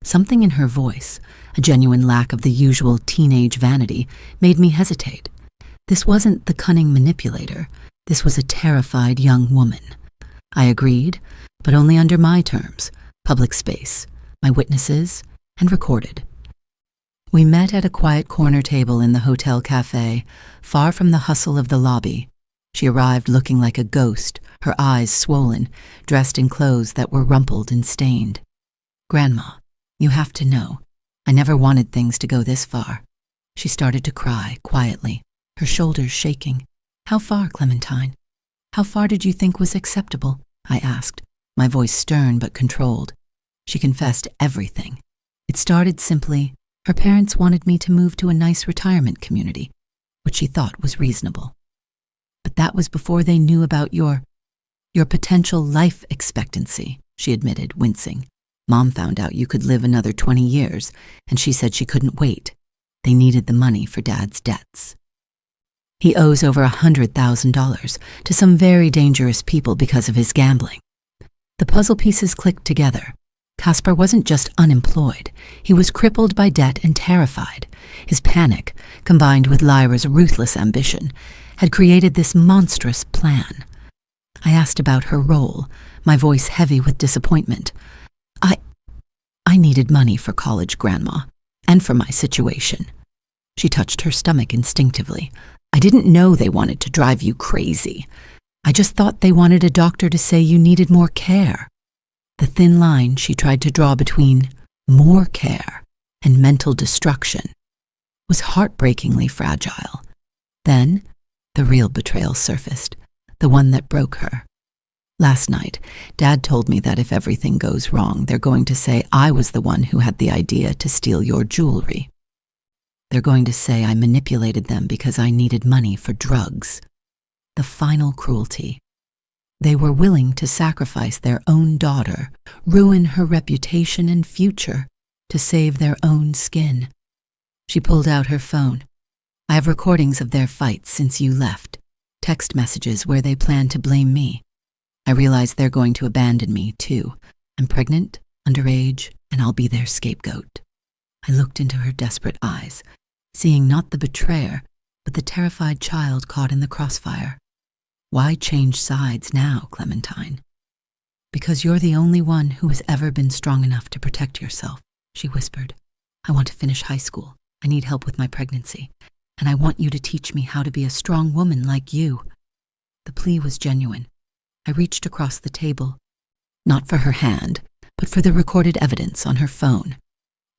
Something in her voice, a genuine lack of the usual teenage vanity, made me hesitate. This wasn't the cunning manipulator. This was a terrified young woman. I agreed, but only under my terms, public space, my witnesses, and recorded. We met at a quiet corner table in the hotel cafe, far from the hustle of the lobby. She arrived looking like a ghost, her eyes swollen, dressed in clothes that were rumpled and stained. "Grandma, you have to know. I never wanted things to go this far." She started to cry, quietly, her shoulders shaking. "How far, Clementine? How far did you think was acceptable?" I asked, my voice stern but controlled. She confessed everything. It started simply. Her parents wanted me to move to a nice retirement community, which she thought was reasonable. But that was before they knew about your potential life expectancy, she admitted, wincing. "Mom found out you could live another 20 years, and she said she couldn't wait. They needed the money for Dad's debts. He owes over $100,000 to some very dangerous people because of his gambling." The puzzle pieces clicked together. Caspar wasn't just unemployed. He was crippled by debt and terrified. His panic, combined with Lyra's ruthless ambition, had created this monstrous plan. I asked about her role, my voice heavy with disappointment. I needed money for college, Grandma, and for my situation." She touched her stomach instinctively. "I didn't know they wanted to drive you crazy. I just thought they wanted a doctor to say you needed more care." The thin line she tried to draw between more care and mental destruction was heartbreakingly fragile. Then, the real betrayal surfaced, the one that broke her. Last night, Dad told me that if everything goes wrong, they're going to say I was the one who had the idea to steal your jewelry. They're going to say I manipulated them because I needed money for drugs. The final cruelty. They were willing to sacrifice their own daughter, ruin her reputation and future, to save their own skin. She pulled out her phone. "I have recordings of their fights since you left, text messages where they plan to blame me. I realize they're going to abandon me, too. I'm pregnant, underage, and I'll be their scapegoat." I looked into her desperate eyes, seeing not the betrayer, but the terrified child caught in the crossfire. "Why change sides now, Clementine?" "Because you're the only one who has ever been strong enough to protect yourself," she whispered. "I want to finish high school. I need help with my pregnancy. And I want you to teach me how to be a strong woman like you." The plea was genuine. I reached across the table, not for her hand, but for the recorded evidence on her phone.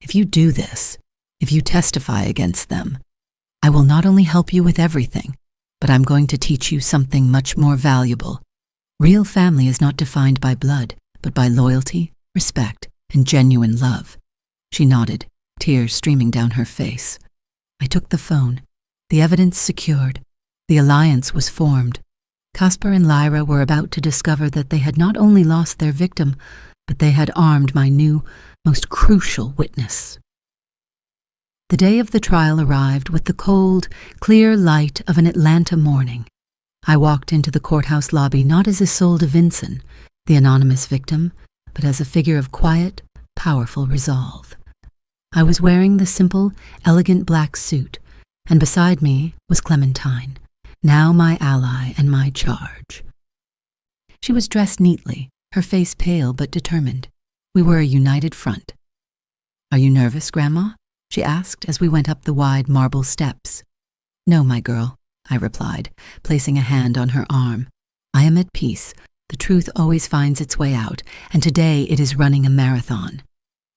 "If you do this, if you testify against them, I will not only help you with everything, but I'm going to teach you something much more valuable. Real family is not defined by blood, but by loyalty, respect, and genuine love." She nodded, tears streaming down her face. I took the phone. The evidence secured. The alliance was formed. Caspar and Lyra were about to discover that they had not only lost their victim, but they had armed my new, most crucial witness. The day of the trial arrived with the cold, clear light of an Atlanta morning. I walked into the courthouse lobby not as Isolde Vinson, the anonymous victim, but as a figure of quiet, powerful resolve. I was wearing the simple, elegant black suit, and beside me was Clementine, now my ally and my charge. She was dressed neatly, her face pale but determined. We were a united front. "Are you nervous, Grandma?" she asked as we went up the wide marble steps. "No, my girl," I replied, placing a hand on her arm. "I am at peace. The truth always finds its way out, and today it is running a marathon."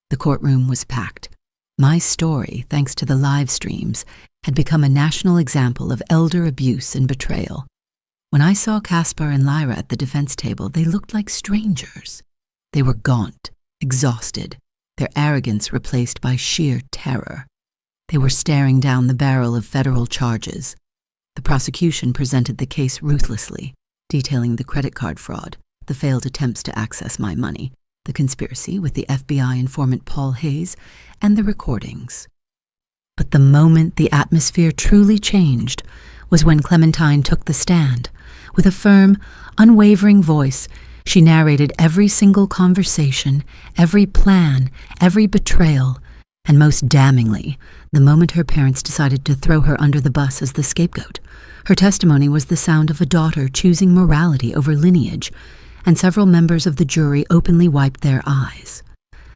The courtroom was packed. My story, thanks to the live streams, had become a national example of elder abuse and betrayal. When I saw Caspar and Lyra at the defense table, they looked like strangers. They were gaunt, exhausted, their arrogance replaced by sheer terror. They were staring down the barrel of federal charges. The prosecution presented the case ruthlessly, detailing the credit card fraud, the failed attempts to access my money, the conspiracy with the FBI informant Paul Hayes, and the recordings. But the moment the atmosphere truly changed was when Clementine took the stand. With a firm, unwavering voice, she narrated every single conversation, every plan, every betrayal, and most damningly, the moment her parents decided to throw her under the bus as the scapegoat. Her testimony was the sound of a daughter choosing morality over lineage, and several members of the jury openly wiped their eyes.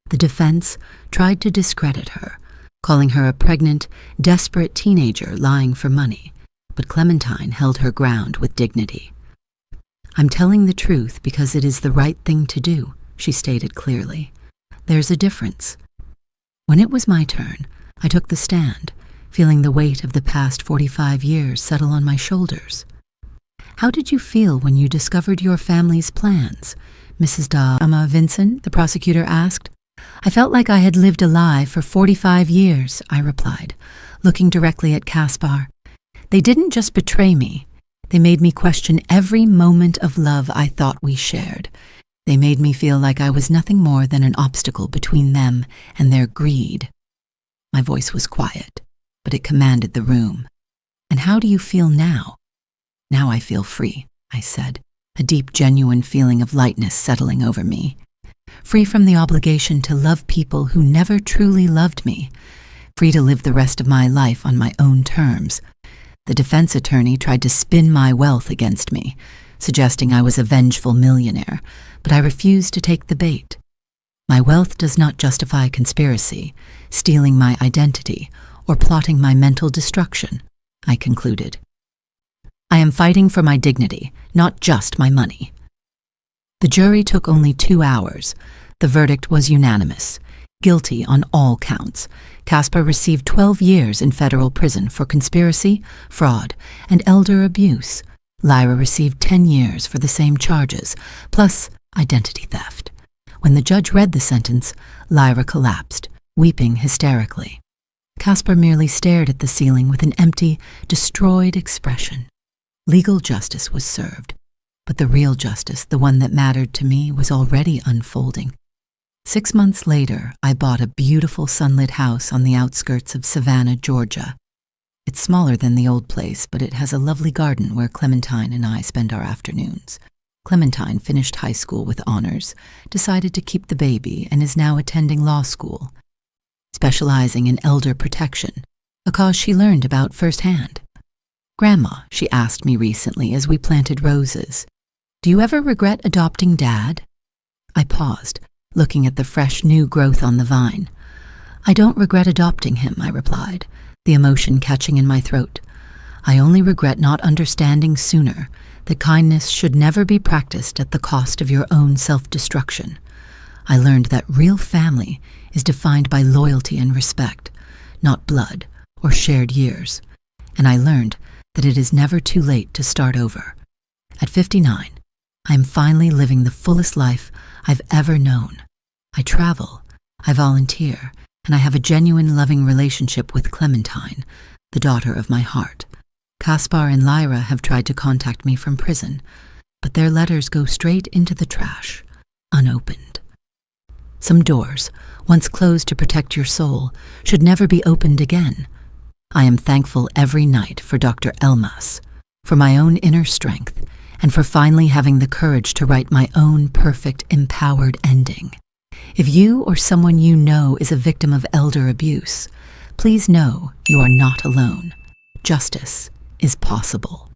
The defense tried to discredit her, calling her a pregnant, desperate teenager lying for money, but Clementine held her ground with dignity. "I'm telling the truth because it is the right thing to do," she stated clearly. "There's a difference." When it was my turn, I took the stand, feeling the weight of the past 45 years settle on my shoulders. "How did you feel when you discovered your family's plans?" Mrs. Dama Vincent, the prosecutor asked. "I felt like I had lived a lie for 45 years, I replied, looking directly at Caspar. "They didn't just betray me. They made me question every moment of love I thought we shared. They made me feel like I was nothing more than an obstacle between them and their greed." My voice was quiet, but it commanded the room. "And how do you feel now?" "Now I feel free," I said, a deep, genuine feeling of lightness settling over me. Free from the obligation to love people who never truly loved me. Free to live the rest of my life on my own terms. The defense attorney tried to spin my wealth against me, suggesting I was a vengeful millionaire, but I refused to take the bait. My wealth does not justify conspiracy, stealing my identity, or plotting my mental destruction, I concluded. I am fighting for my dignity, not just my money. The jury took only 2 hours. The verdict was unanimous. Guilty on all counts. Caspar received 12 years in federal prison for conspiracy, fraud, and elder abuse. Lyra received 10 years for the same charges, plus identity theft. When the judge read the sentence, Lyra collapsed, weeping hysterically. Caspar merely stared at the ceiling with an empty, destroyed expression. Legal justice was served, but the real justice, the one that mattered to me, was already unfolding. 6 months later, I bought a beautiful sunlit house on the outskirts of Savannah, Georgia. It's smaller than the old place, but it has a lovely garden where Clementine and I spend our afternoons. Clementine finished high school with honors, decided to keep the baby, and is now attending law school, specializing in elder protection, a cause she learned about firsthand. "Grandma," she asked me recently as we planted roses, "do you ever regret adopting Dad?" I paused, looking at the fresh new growth on the vine. "I don't regret adopting him," I replied, the emotion catching in my throat. "I only regret not understanding sooner that kindness should never be practiced at the cost of your own self-destruction. I learned that real family is defined by loyalty and respect, not blood or shared years. And I learned that it is never too late to start over. At 59, I am finally living the fullest life I've ever known. I travel, I volunteer, and I have a genuine loving relationship with Clementine, the daughter of my heart. Caspar and Lyra have tried to contact me from prison, but their letters go straight into the trash, unopened. Some doors, once closed to protect your soul, should never be opened again. I am thankful every night for Dr. Elmas, for my own inner strength, and for finally having the courage to write my own perfect, empowered ending. If you or someone you know is a victim of elder abuse, please know you are not alone. Justice is possible.